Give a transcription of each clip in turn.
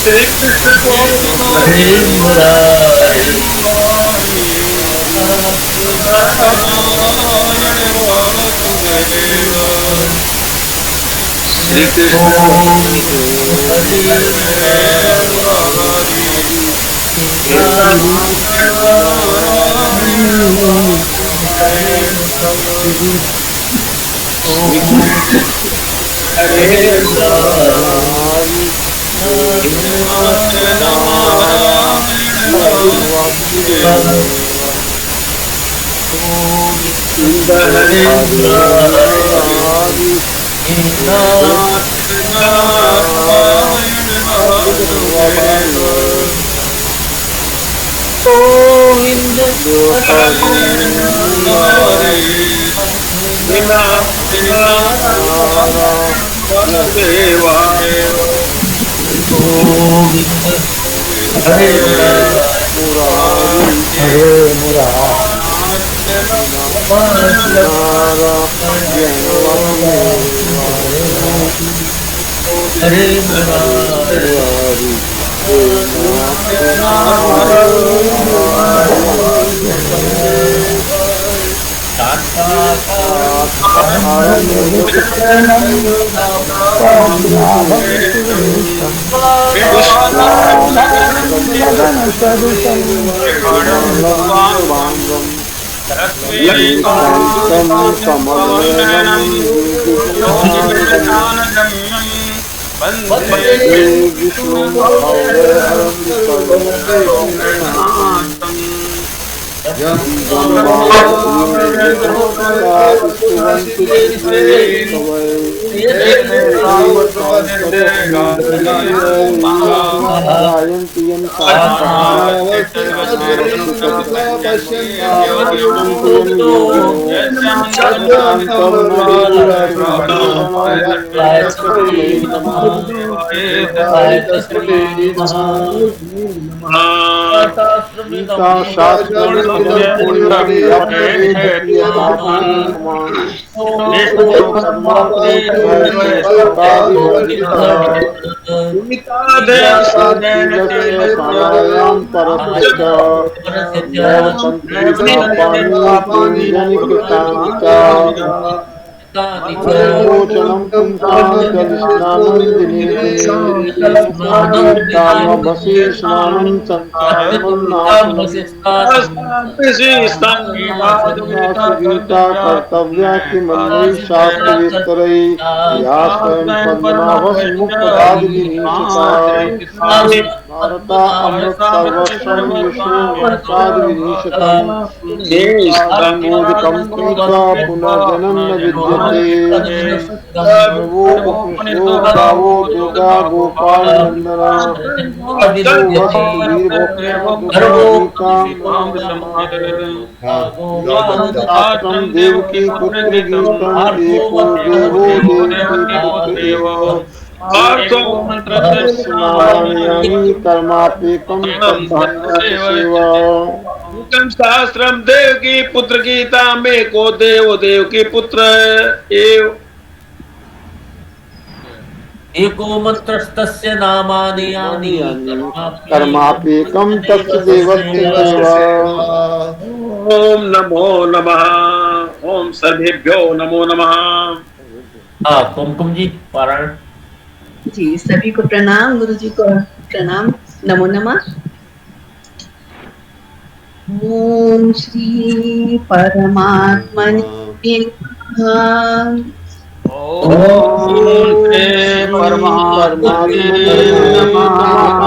श्री कृष्ण हरे मुरारी श्री कृष्ण हरे मुरारी हरे मुरारी गोविंद देवा गोविंद हरे मुरारी हरे हरे मुरारी कर्तव्या की मन्वी शास्त्र विस्तरई या स्वयं पद्मनाभस भारता अमृत सर्वस्वं विष्णु विनिशतम् मोदकं पीत्वा पुनर्जन्म न विद्यते वो उपनिषदो गावो दुर्गा गोपाल नंदना आश्रम देव की पुत्र गीतम एको देवो देवो कर्मापेकम सेवा शास्त्रम देव की पुत्र गीता में को देव देव की पुत्र एव एको मंत्रस्तस्य नामानि यानि कर्मापेकम तस्य देवस्य सेवा ओम नमो नमः ओम सर्वेभ्यो नमो नमः। कुमकुम जी पारायण जी सभी को प्रणाम, गुरु जी को प्रणाम, नमो नमः। ओम श्री परमात्मने नमः। ओम श्री परमात्मने नमः।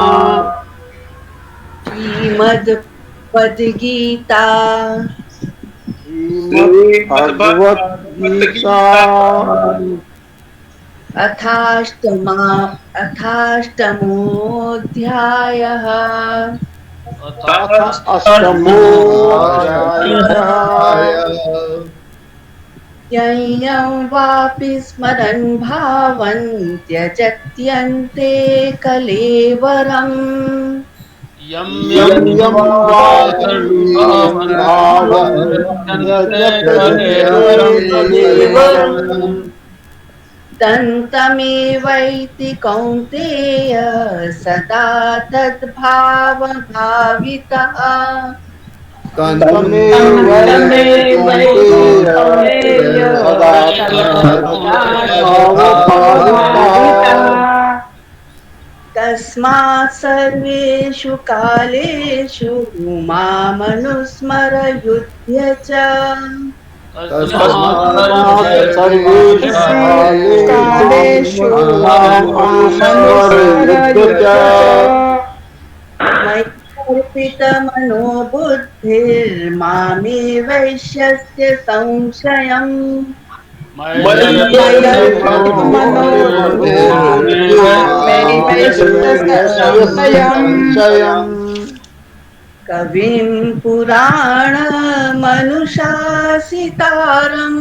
श्रीमद् भगवद गीता अथाष्टमोऽध्यायः। यं वापि स्मरन् भावं त्यजत्यन्ते कलेवरम्। यम यं यम यं वा सर्वभावः यजते तन्तमेवैति कौन्तेय सदा तद्भावभावितः तमेवैति कौन्तेय सदा तद्भावभावितः तस्मात् सर्वेषु कालेषु मामनुस्मरयुध्य च सर्वेषु कालेषु मामनुस्मरयुध्य च मय्यर्पितमनो बुद्धिर्मामे वैश्यस्य संशयम् कविं पुराणमनुशासितारम्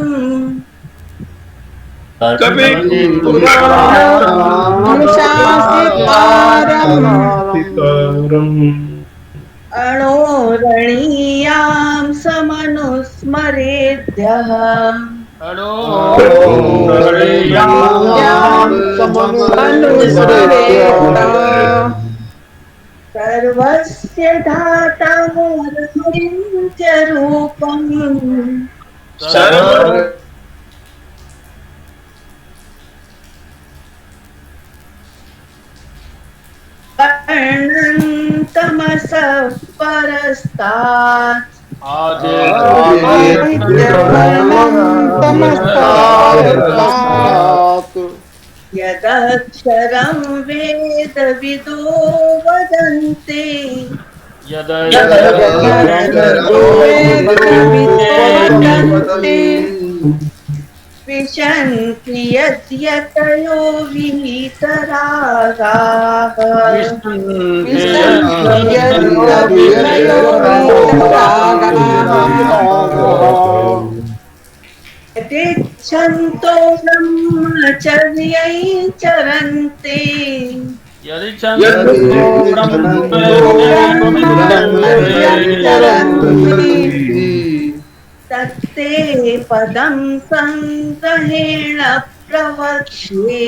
कभी अणोरणीयां समनुस्मरेद्यः सर्वस्य धातारं च रूपम् वर्णं तमसः परस्तात् यदक्षरं वेदविदो वदन्ति विशन्ति यद्यतयो विनीतरागाः यदिच्छन्तो ब्रह्मचर्यै चरन्ति तत्ते पदं संग्रहेण प्रवक्ष्ये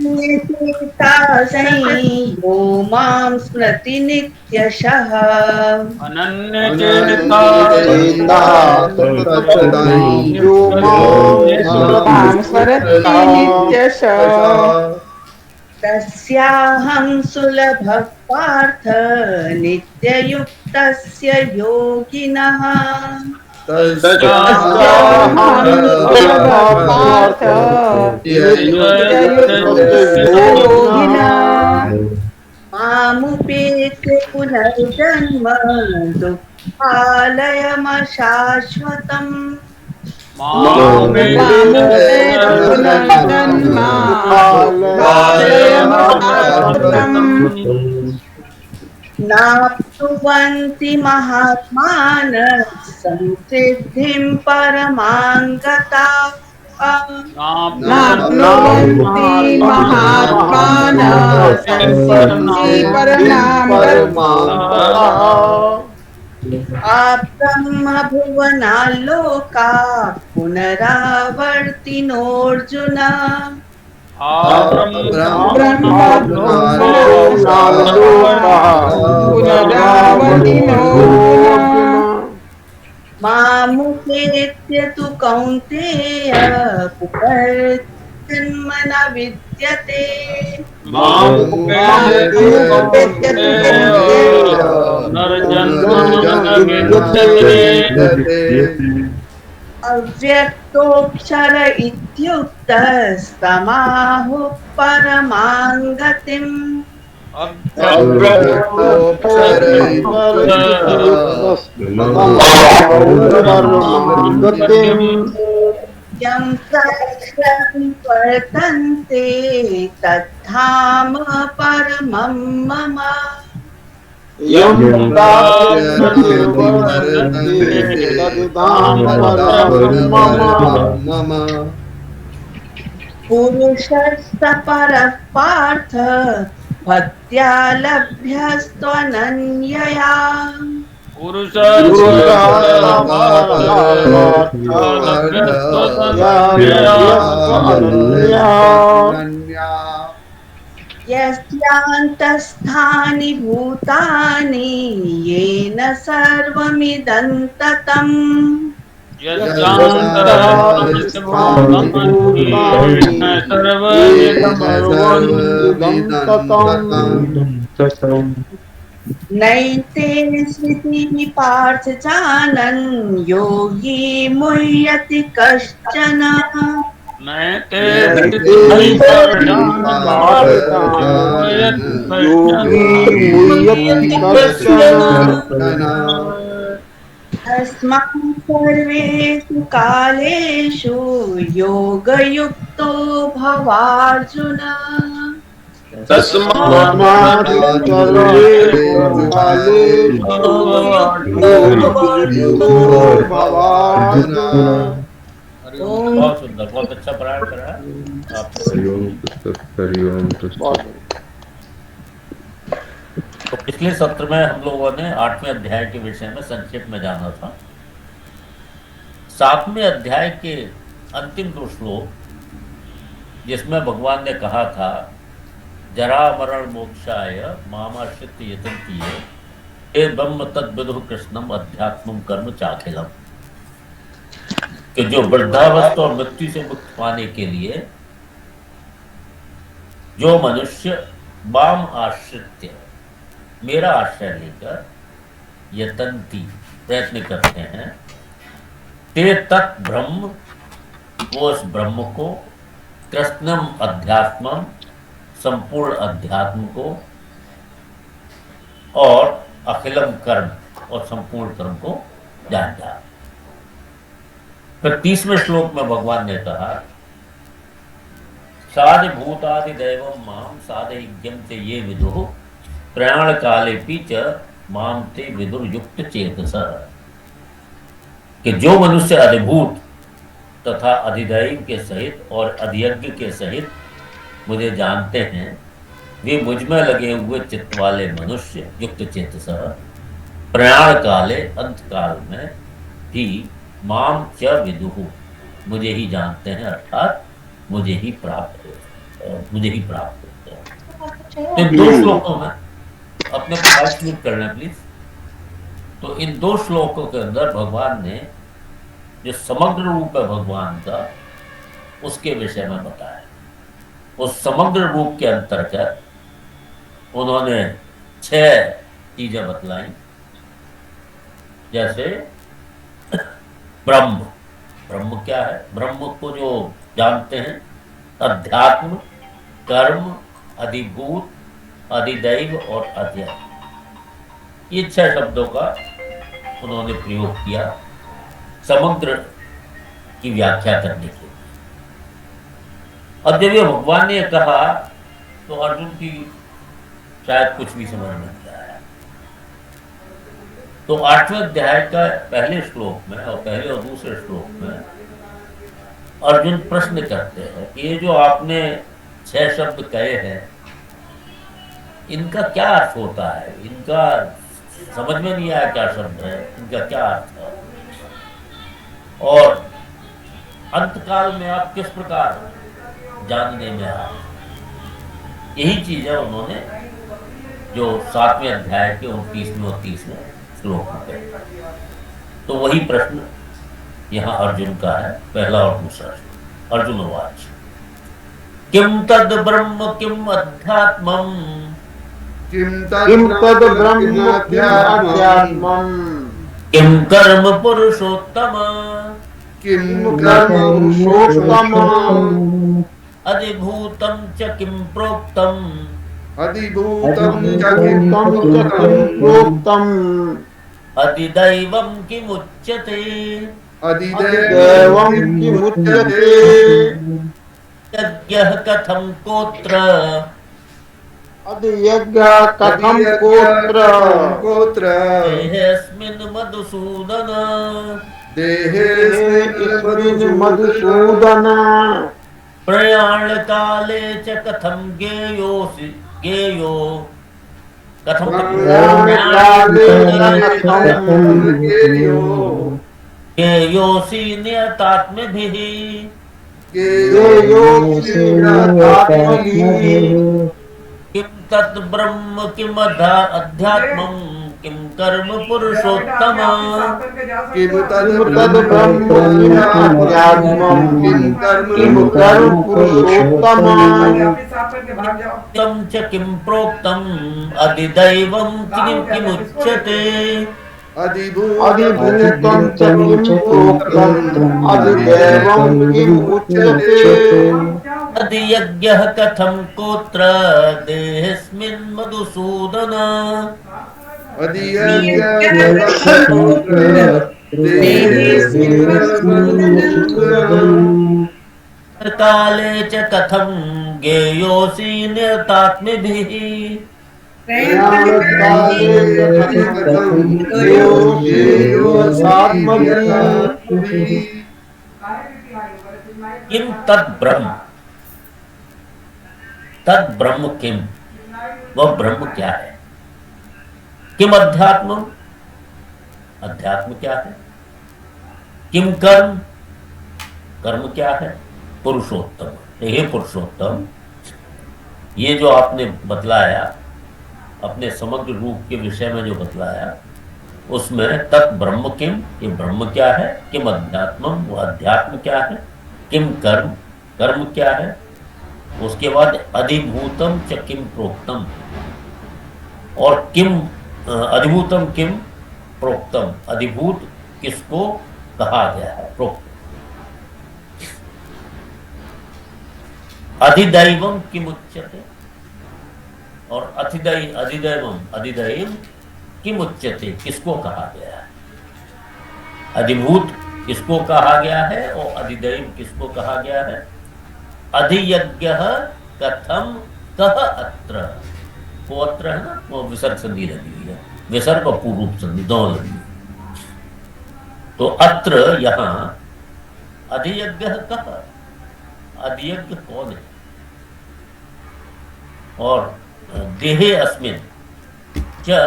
अनन्यचेतासै यो मां स्मृति नित्यशः तस्याहं सुलभः पार्थ नित्ययुक्तस्य योगिनः मामुपेत्य पुनर्जन्म दुःखालयमशाश्वतम् नाप्नुवन्ति महात्मानः संसिद्धिं परमां गताः ब्रह्मभुवनाल्लोका पुनरावर्तिनोऽर्जुन मामुपेत्य तु कौन्तेय पुनर्जन्म न विद्यते अव्यक्तोऽक्षर इत्युक्तस्तमाहुः परमां गतिम् यं तत्क्षरं वर्तन्ते तद्धाम परमं मम यं प्राप्यते वर्तते तद्धाम परमं मम। पुरुषस्य परः पार्थ भक्त्या लभ्यस्त्वनन्यया। यस्यान्तस्थानि भूतानि येन सर्वमिदं ततम्। नैते स्मृति पार्थ जानन् योगी मुह्यति कश्चन। तस्मात् सर्वेषु कालेषु योगयुक्तो भवार्जुन। तस्मात् सर्वेषु कालेषु योगयुक्तो भवार्जुन। बहुत सुंदर, बहुत अच्छा पारायण करा आप। तो पिछले सत्र में हम लोगों ने 8वें अध्याय के विषय में संक्षेप में जाना था। 7वें अध्याय के अंतिम 2 श्लोक जिसमें भगवान ने कहा था जरा मरण मोक्षाय मामाश्रित यतन्ति ये ब्रह्म तद्विदुः कृष्णम अध्यात्मम कर्म चाखिलम, कि जो वृद्धावस्था और मृत्यु से मुक्त पाने के लिए जो मनुष्य माम आश्रित्य मेरा आश्रय लेकर यतन्ति प्रयत्न करते हैं, ते तत् ब्रह्म वो उस ब्रह्म को, कृष्णम अध्यात्मम संपूर्ण अध्यात्म को, और अखिलम कर्म और संपूर्ण कर्म को जान जा। फिर 30वें श्लोक में भगवान ने कहा साधि भूतादि दैवम माम साधयज्ञम ते ये विदुः प्रयाण काले पीच माम ते विदुर युक्त चेतसः, कि जो मनुष्य अधिभूत तथा अधिदैव के सहित और अधियज्ञ के सहित मुझे जानते हैं, वे मुझ में लगे हुए चित्त वाले मनुष्य युक्त चेतसः प्रयाण काले अंत काल में ही माम च विदुः मुझे ही जानते हैं, अर्थात मुझे ही प्राप्त होते हैं। तो इन 2 श्लोकों में अपने प्रयास कर लें प्लीज। तो इन 2 श्लोकों के अंदर भगवान ने जो समग्र रूप है भगवान का उसके विषय में बताया। उस समग्र रूप के अंतर्गत उन्होंने 6 चीजें बतलाई, जैसे ब्रह्म। ब्रह्म क्या है? ब्रह्म को जो जानते हैं अध्यात्म, कर्म, अधिभूत, अधिदैव और अध्यय, ये 6 शब्दों का उन्होंने प्रयोग किया समग्र की व्याख्या करने के लिए। अब जब ये भगवान ने कहा तो अर्जुन की शायद कुछ भी समझ में नहीं आया। तो 8वें अध्याय का पहले श्लोक में और पहले और दूसरे श्लोक में अर्जुन प्रश्न करते हैं कि ये जो आपने 6 शब्द कहे हैं इनका क्या अर्थ होता है, इनका समझ में नहीं आया क्या शब्द है, इनका क्या अर्थ है, और अंतकाल में आप किस प्रकार जानने में आए। यही चीजें उन्होंने जो 7वें अध्याय के 29वें और 30वें श्लोक में कहे। तो वही प्रश्न यहाँ अर्जुन का है, पहला और दूसरा श्लोक। अर्जुन उवाच किम तद ब्रह्म किम अध्यात्मम किम तद ब्रह्मोऽध्यात्मम् किम कर्म पुरुषोत्तम किम कर्म पुरुषोत्तम अधिभूतं च किम प्रोक्तम अधिभूतं च किम प्रोक्तम अधिदैवं किमुच्यते अधिदैवं किमुच्यते। यज्ञः कथं कोत्र अधियज्ञः कथं गोत्र देहेऽस्मिन् मधुसूदन देहेऽस्मिन् मधुसूदन प्रयाणकाले च कथं गेयो कथं प्रयाणकाले गेयोऽसि नियतात्मभिः किं तत् ब्रह्म किम् अध्यात्मं किं कर्म पुरुषोत्तम किं तद् ब्रह्म किं कर्म पुरुषोत्तम तं च किं प्रोक्तम् अधिदैवं किमुच्यते अधिभूतं च किं प्रोक्तम् अधिदैवं किम् उच्यते अधियज्ञः कथं कोत्र देहेऽस्मिन् मधुसूदन काले च कथं गेयोऽसि नियतात्मभिः किं तत् ब्रह्म किम वह ब्रह्म क्या है किम अध्यात्म क्या है किम कर्म क्या है पुरुषोत्तम हे पुरुषोत्तम ये जो आपने बतलाया अपने समग्र रूप के विषय में जो बतलाया उसमें तत् ब्रह्म किम ये ब्रह्म क्या है किम अध्यात्मम वो अध्यात्म क्या है किम कर्म क्या है उसके बाद अधिभूतम च किम प्रोक्तम और किम अधिभूतम किम प्रोक्तम अधिभूत किसको कहा गया है प्रोक्त अधिदैवम किम उच्यते और अधिदैव किम उच्यते किसको कहा गया है अधिभूत किसको कहा गया है और अधिदैव किसको कहा गया है अधियज्ञः कथम कह अत्र वो अत्र है ना वो विसर्ग संधि लगी हुई है विसर्ग और पूर्व संधि दोनों लगी हुई तो अत्र यहाँ अधियज्ञः कह अधियज्ञ कौन है और देहे अस्मिन च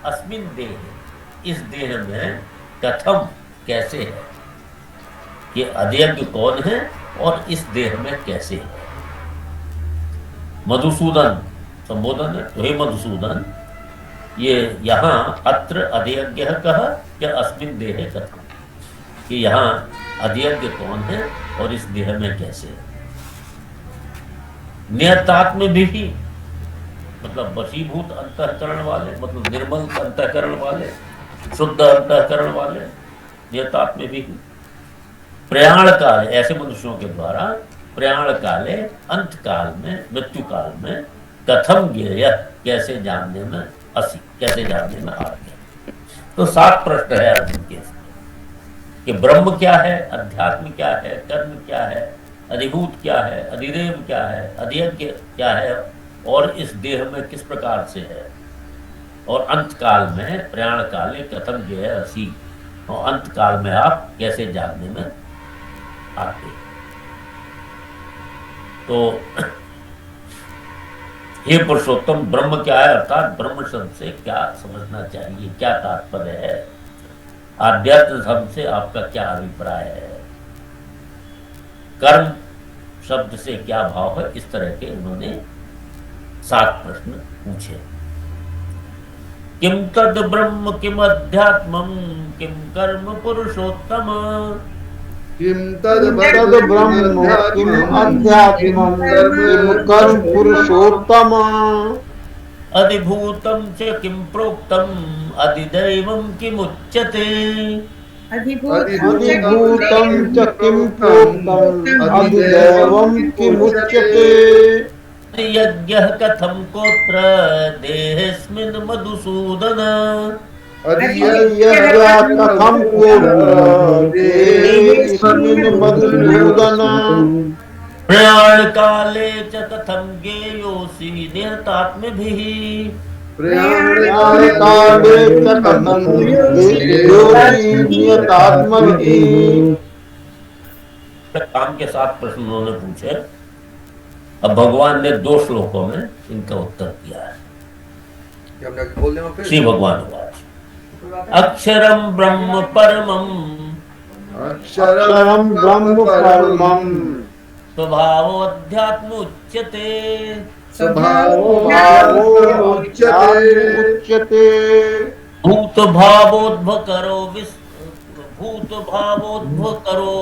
अस्मिन देहे इस देह में कथम कैसे है कि अधियज्ञ कौन है और इस देह में कैसे है मधुसूदन संबोधन है तो हे मधुसूदन ये यहाँ अत्र अधियज्ञ कह क्या अस्मिन देहे कथम कि यहाँ अधियज्ञ कौन है और इस देह में कैसे है नियतात्म भी मतलब वशीभूत अंतःकरण वाले मतलब निर्मल अंतःकरण वाले शुद्ध अंतःकरण वाले नियतात्म भी प्रयाण काल ऐसे मनुष्यों के द्वारा प्रयाण काले अंत काल में मृत्यु काल में कथम ज्ञेय कैसे जानने में आ गया तो 7 प्रश्न है अर्जुन के कि ब्रह्म क्या है अध्यात्म क्या है कर्म क्या है अधिभूत क्या है अधिदेव क्या है अधियज्ञ क्या है और इस देह में किस प्रकार से है और अंत काल में प्रयाण काले कथम ज्ञेय असी और अंत काल में आप कैसे जानने में आते तो हे पुरुषोत्तम ब्रह्म क्या है अर्थात ब्रह्म शब्द से क्या समझना चाहिए क्या तात्पर्य है आध्यात्म शब्द से आपका क्या अभिप्राय है कर्म शब्द से क्या भाव है इस तरह के उन्होंने 7 प्रश्न पूछे किम तद ब्रह्म किम अध्यात्मम किम कर्म पुरुषोत्तम किं तद् ब्रह्म किं अध्यात्मं किं कर्म पुरुषोत्तम अधिभूतं च किं प्रोक्तम अधिदैवं किमुच्यते अधिभूतं च किं प्रोक्तम अधिदैवं किमुच्यते यज्ञः कथं कोत्र देहेऽस्मिन् मधुसूदन अधियज्ञः कथं कोत्र देहेऽस्मिन् मधुसूदन प्रयाण काले च कथम गेयोऽसि नियतात्मभिः। प्रयाणकाले च कथं गेयोऽसि नियतात्मभिः। काम के साथ प्रश्न उन्होंने पूछे। अब भगवान ने 2 श्लोकों में इनका उत्तर दिया है। श्री भगवान वाच अक्षरम ब्रह्म परमम अक्षरं ब्रह्म परमं स्वभावोऽध्यात्म उच्यते। उच्यते। भूत भावोद्भकरो भूत भावोद्भकरो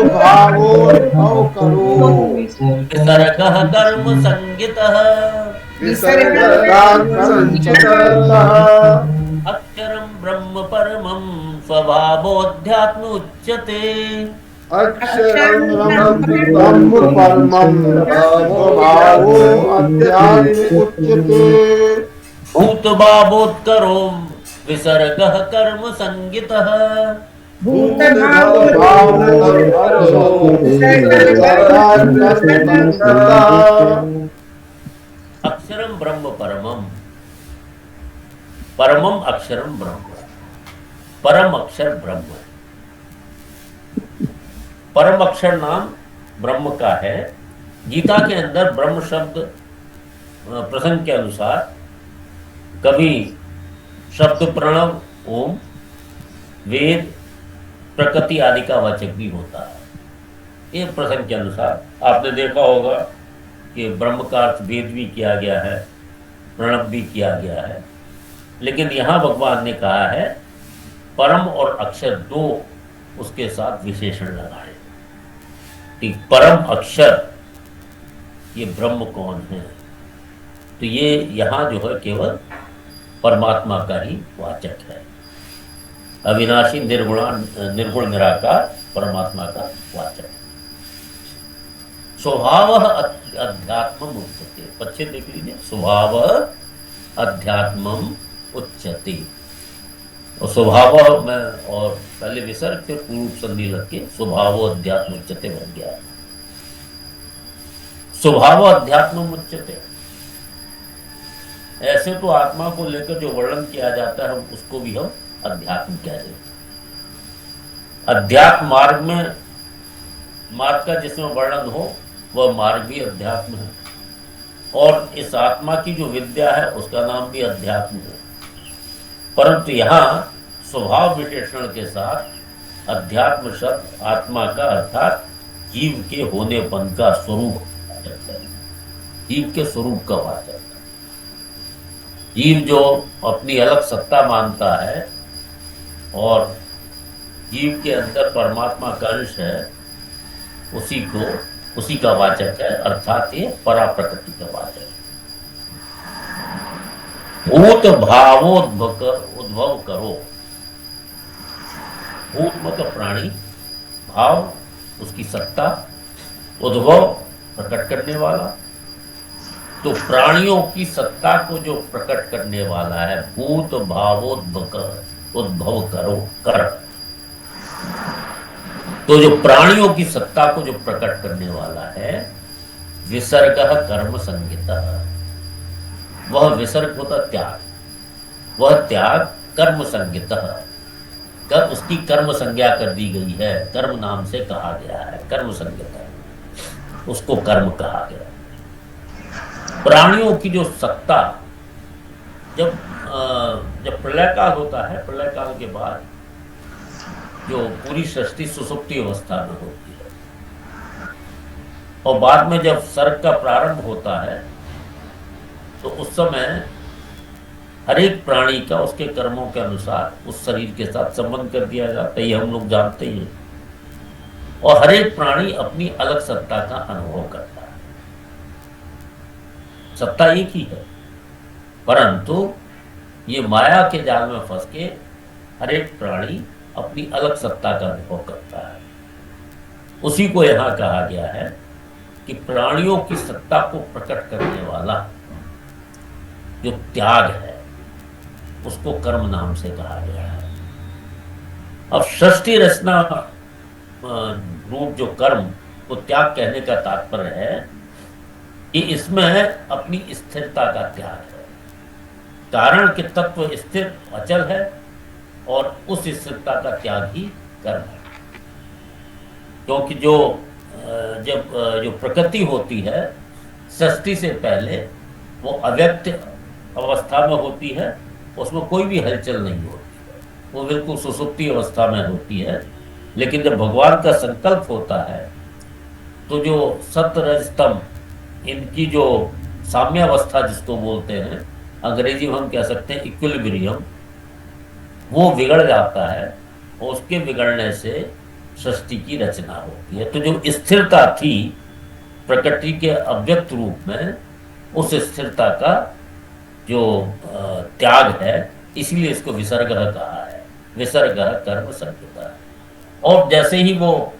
भावोद्भव करो विसर्गः कर्म संगितः। अक्षरं ब्रह्म परमं स्वभावोऽध्यात्म उच्यते। अक्षरं ब्रह्म परमं स्वभावो अध्यात्म उच्यते। भूत भावोत्करो विसर्गः कर्म संगितः। अक्षरम ब्रह्म परमम, परमम अक्षरम ब्रह्म, परम अक्षर ब्रह्म। परम अक्षर नाम ब्रह्म का है। गीता के अंदर ब्रह्म शब्द प्रसंग के अनुसार कभी शब्द प्रणव ओम, वेद, प्रकृति आदि का वाचक भी होता है। ये प्रसंग के अनुसार आपने देखा होगा कि ब्रह्म का अर्थ वेद भी किया गया है, प्रणव भी किया गया है। लेकिन यहाँ भगवान ने कहा है परम और अक्षर 2 उसके साथ विशेषण लगाए। ठीक, परम अक्षर ये ब्रह्म कौन है? तो ये यहाँ जो है केवल परमात्मा का ही वाचक है। अविनाशी निर्गुण निराकार परमात्मा का वाचक है। स्वभाव अध्यात्म उच्यते, पक्षे देख लीजिए, स्वभाव अध्यात्म उच्यते। और स्वभाव में और पहले विसर्ग फिर पूर्व संधि लग के स्वभाव अध्यात्म उच्यते बन गया। स्वभाव अध्यात्म उच्यते। ऐसे तो आत्मा को लेकर जो वर्णन किया जाता है उसको भी हम अध्यात्म कह रहे हैं। अध्यात्म मार्ग में, मार्ग का जिसमें वर्णन हो वह मार्ग भी अध्यात्म है। और इस आत्मा की जो विद्या है उसका नाम भी अध्यात्म है। परंतु यहाँ स्वभाव विशेषण के साथ अध्यात्म शब्द आत्मा का अर्थात जीव के होनेपन का स्वरूप है, जीव के स्वरूप का वाचक है। जीव जो अपनी अलग सत्ता मानता है और जीव के अंदर परमात्मा का अंश है, उसी का वाचक है, अर्थात ये परा प्रकृति का वाचक है। भूत भावोद्भव करो। भूत मतलब प्राणी, भाव उसकी सत्ता, उद्भव प्रकट करने वाला। तो प्राणियों की सत्ता को जो प्रकट करने वाला है, भूत भावोद्भव करो कर। तो जो प्राणियों की सत्ता को जो प्रकट करने वाला है, विसर्गः कर्म संगितः, वह विसर्ग होता त्याग, वह त्याग कर्म संगितः, कर उसकी कर्म संज्ञा कर दी गई है, कर्म नाम से कहा गया है, कर्म संगितः, उसको कर्म कहा गया। प्राणियों की जो सत्ता, जब प्रलय काल होता है, प्रलय काल के बाद जो पूरी सृष्टि सुसुप्ति अवस्था में होती है और बाद में जब सर्ग का प्रारंभ होता है तो उस समय हर एक प्राणी का उसके कर्मों के अनुसार उस शरीर के साथ संबंध कर दिया जाता है, ये हम लोग जानते हैं। और हर एक प्राणी अपनी अलग सत्ता का अनुभव करता है। सत्ता एक ही है, परंतु ये माया के जाल में फंस के हर एक प्राणी अपनी अलग सत्ता का अनुभव करता है। उसी को यहाँ कहा गया है कि प्राणियों की सत्ता को प्रकट करने वाला जो त्याग है उसको कर्म नाम से कहा गया है। अब षष्ठी रचना रूप जो कर्म वो त्याग कहने का तात्पर्य है कि इसमें अपनी स्थिरता का त्याग है। कारण कि तत्व स्थिर अचल है और उस स्थिरता का त्याग ही कर्म है। क्योंकि जो प्रकृति होती है सृष्टि से पहले वो अव्यक्त अवस्था में होती है, उसमें कोई भी हलचल नहीं होती है, वो बिल्कुल सुसुप्ति अवस्था में होती है। लेकिन जब भगवान का संकल्प होता है तो जो सत्व रज तम, इनकी जो साम्यावस्था जिसको बोलते हैं, अंग्रेजी में हम कह सकते हैं इक्विलिब्रियम, वो बिगड़ जाता है और उसके बिगड़ने से सृष्टि की रचना होती है। तो जो स्थिरता थी प्रकृति के अव्यक्त रूप में, उस स्थिरता का जो त्याग है, इसलिए इसको विसर्गः कहा है। विसर्गः कर्म संहिता। और जैसे ही वो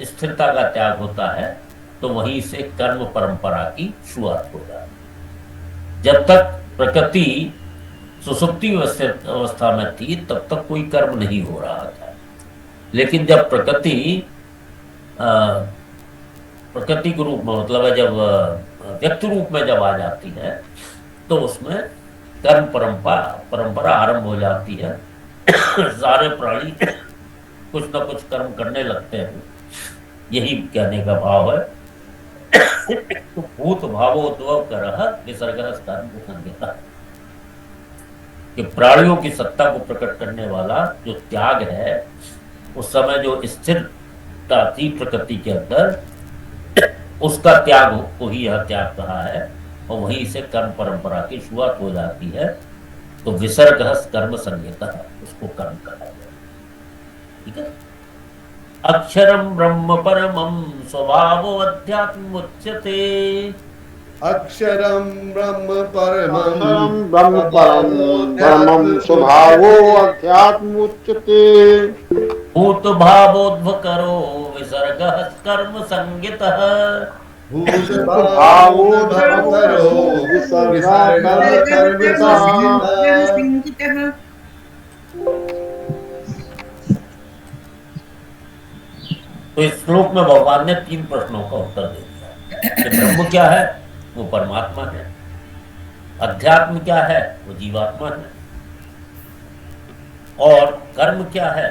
स्थिरता का त्याग होता है तो वहीं से कर्म परंपरा की शुरुआत हो जाती है। जब तक प्रकृति सुसुप्ति अवस्था में थी तब तक कोई कर्म नहीं हो रहा था। लेकिन जब प्रकृति के रूप में, मतलब है जब व्यक्त रूप में जब आ जाती है तो उसमें कर्म परंपरा आरंभ हो जाती है। सारे प्राणी कुछ न कुछ कर्म करने लगते हैं, यही कहने का भाव है। तो भूत भावोद्भव करह विसर्गः कर्म संहिता, कि प्राणियों की सत्ता को प्रकट करने वाला जो त्याग है, उस समय जो स्थिरता थी प्रकृति के अंदर, उसका त्याग को ही यह त्याग कहा है। और वहीं से कर्म परंपरा की शुरुआत हो जाती है। तो विसर्गः कर्म संहिता, उसको कर्म कहा गया। ठीक है। अक्षरम ब्रह्म परमं स्वभावो अध्यात्म उच्यते। अक्षरं ब्रह्म परमं परमं स्वभावो अध्यात्म उच्यते। भूत भावोद्भकरो विसर्गः कर्म संहितः। भूत भावोद्भकरो विसर्गः कर्म संहितः। तो इस श्लोक में भगवान ने 3 प्रश्नों का उत्तर दे दिया कि ब्रह्म क्या है, वो परमात्मा है। अध्यात्म क्या है, वो जीवात्मा है। और कर्म क्या है,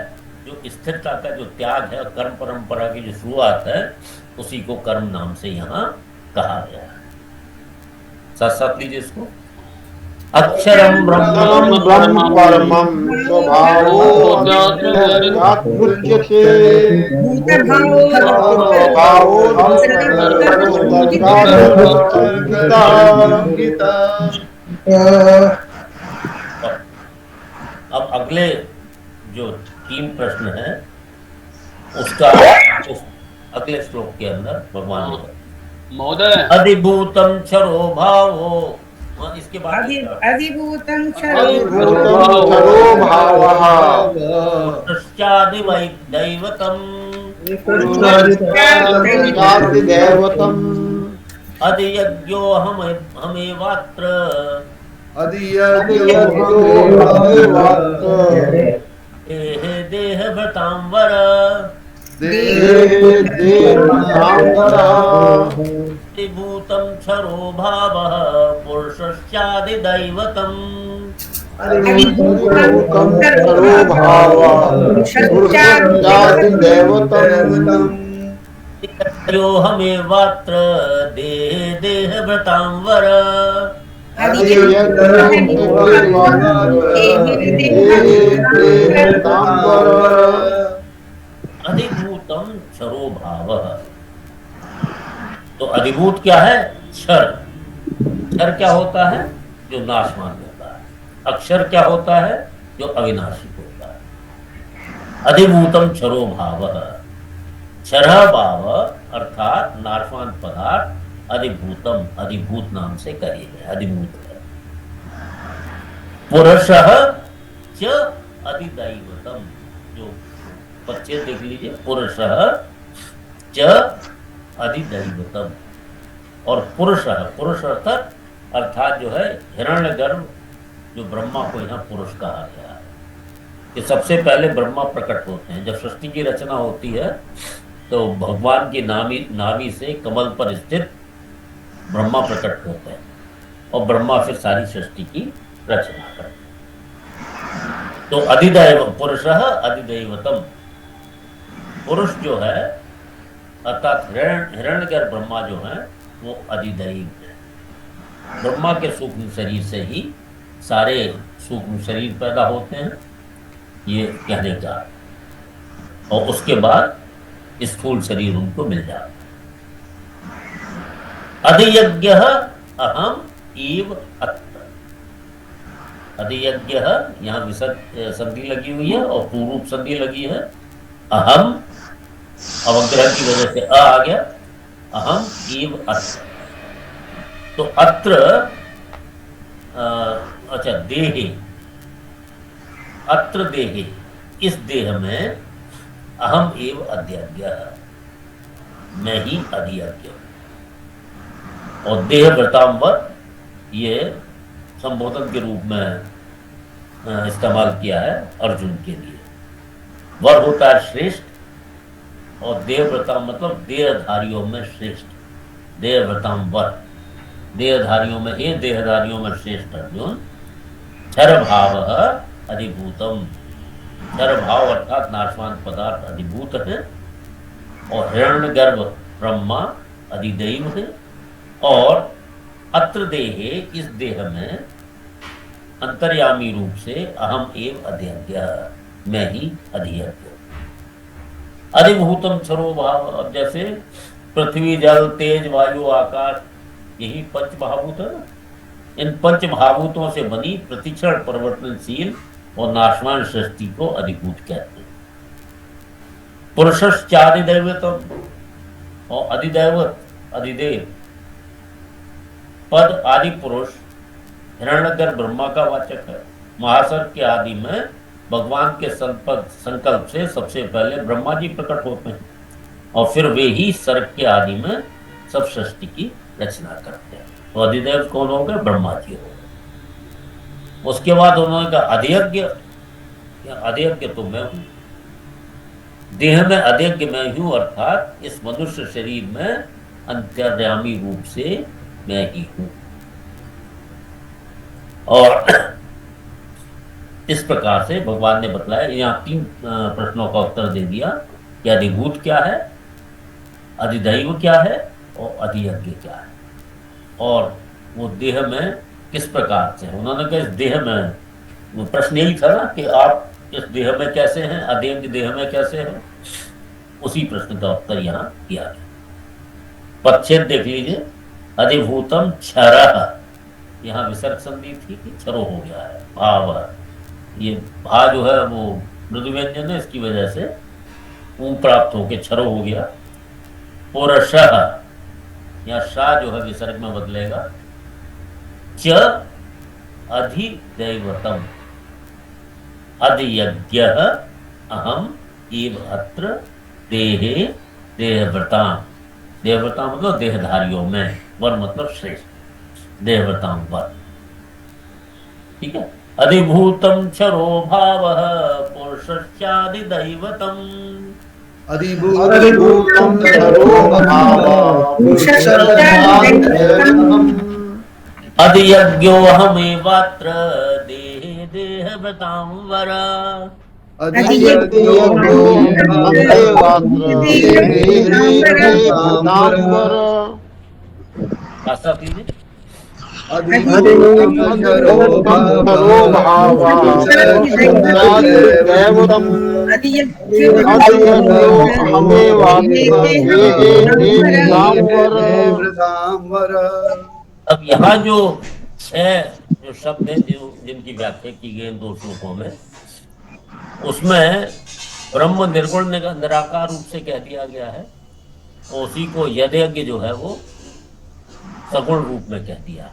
जो स्थिरता का जो त्याग है, कर्म परंपरा की जो शुरुआत है, उसी को कर्म नाम से यहाँ कहा गया है। साथ साथ लीजिए इसको। अक्षरम ब्रह्म परमं स्वभावो अध्यात्म उच्यते। अब अगले जो 3 प्रश्न हैं उसका उस अगले श्लोक के अंदर भगवान ने महोदय अधिभूतम क्षरो भावो, इसके बाद अधिभूतं क्षरो भावः पश्चादि वै दैवतम दैवतम् अधियज्ञो हमेवात्र देह भृतांवर भूतम क्षरो भावः पुरुषश्चादिदैवतम् यो हमेवात्र देह भृतांवर अधिभूतम क्षरो भावः। तो अधिभूत क्या है? क्षर। क्षर क्या होता है? जो नाशवान होता है। अक्षर क्या होता है? जो अविनाशी होता है। अधिभूतम क्षरो भावः। क्षर भाव अर्थात नाशवान पदार्थ, अधिभूतम अधिभूत नाम से कहे गए, अधिभूत है। पुरुषः च अधिदैवतम, जो परिचय देख लीजिए, पुरुषः च अधिदैवतम। और पुरुष अर्थात जो है हिरण्यगर्भ, जो ब्रह्मा को यहाँ पुरुष कहा गया है। कि सबसे पहले ब्रह्मा प्रकट होते हैं। जब सृष्टि की रचना होती है तो भगवान की नाभि से कमल पर स्थित ब्रह्मा प्रकट होते हैं और ब्रह्मा फिर सारी सृष्टि की रचना करते हैं। तो अधिदैव पुरुषः अधिदैवतम, पुरुष जो है अर्थात हिरण्यगर्भ ब्रह्मा जो है वो अधिदैव है। ब्रह्मा के सूक्ष्म शरीर से ही सारे सूक्ष्म शरीर पैदा होते हैं, ये कहने का, और उसके बाद स्थूल शरीर उनको मिल जाता है। अधियज्ञ अहम इव अत्र, अधियज्ञ यहाँ विसर्ग संधि लगी हुई है और पूर्व संधि लगी है। अहम अवग्रह की वजह से आ गया, अहम इव अत्र। तो अत्र अच्छा देहे, अत्र देहे, इस देह में अहम एव अध्यज्ञ, मैं ही अधियज्ञ हूं। और देह वृतांवर ये संबोधन के रूप में इस्तेमाल किया है अर्जुन के लिए। वर होता है श्रेष्ठ और देहव्रताम मतलब देहधारियों में श्रेष्ठ, देहव्रताम वर, देहधारियों में ये देहधारियों में श्रेष्ठ अर्जुन। क्षर भाव अधिभूतम, क्षर भाव अर्थात नाशवान पदार्थ अधिभूत है और हिरण्यगर्भ ब्रह्मा अधिदैव है। और अत्र देहे, इस देह में अंतर्यामी रूप से अहम एव अध्यज्ञ, मैं ही अधियज्ञ। अधिभूतम क्षरो भाव, अब जैसे पृथ्वी जल तेज वायु आकाश यही पंच महाभूत है ना, इन पंच महाभूतों से बनी प्रतिक्षण परिवर्तनशील और नाशवान सृष्टि को अधिभूत कहते हैं। पुरुषश्चादिदैवतम, और अधिदैवत अधिदेव पद आदि पुरुष हिरण्यगर्भ ब्रह्मा का वाचक है। महासर्ग के आदि में भगवान के संकल्प से सबसे पहले ब्रह्मा जी प्रकट होते हैं और फिर वे ही सर्ग के आदि में सब सृष्टि की रचना करते हैं। तो अधिदेव कौन हो गए? ब्रह्मा जी हो गए। उसके बाद उन्होंने कहा अधियज्ञ, अधियज्ञ तो मैं हूं, देह में अधियज्ञ मैं हूं, अर्थात इस मनुष्य शरीर में अंतर्यामी रूप से मैं ही हूं। और इस प्रकार से भगवान ने बतलाया। यहाँ 3 प्रश्नों का उत्तर दे दिया कि अधिभूत क्या है, अधिदैव क्या है और अधियज्ञ क्या है, और वो देह में किस प्रकार से। उन्होंने कहा इस देह में, वो प्रश्न यही था ना कि आप इस देह में कैसे हैं, अधियज्ञ देह में कैसे हैं, उसी प्रश्न का उत्तर यहाँ किया गया। पदच्छेद देख लीजिए, अधिभूतम क्षरः, यहाँ विसर्ग संधि थी कि क्षरो हो गया है। भाव, ये भा जो है वो मृदु व्यंजन है, इसकी वजह से ऊं प्राप्त होकर क्षरो हो गया। पुरुषः, यहाँ शा जो है विसर्ग में बदलेगा। च अधिदैवतम, अधियज्ञः अहम एव अत्र देहे देहव्रताम, देहव्रताम मतलब देहधारियों में, वर मतलब श्रेष्ठ, देहव्रताम वर, ठीक है। अधिभूतम क्षरो भावः पुरुषश्चादिदैवतम्, अधिभूतम क्षरो भावः पुरुषश्चादिदैवतम्, अधियज्ञोऽहमेवात्र देहे देहव्रतां वर, अब यहाँ जो 6 जो शब्द हैं जिनकी व्याख्या की गई इन 2 श्लोकों में, उसमें ब्रह्म निर्गुण निराकार रूप से कह दिया गया है, और उसी को यज्ञ जो है वो सगुण रूप में कह दिया।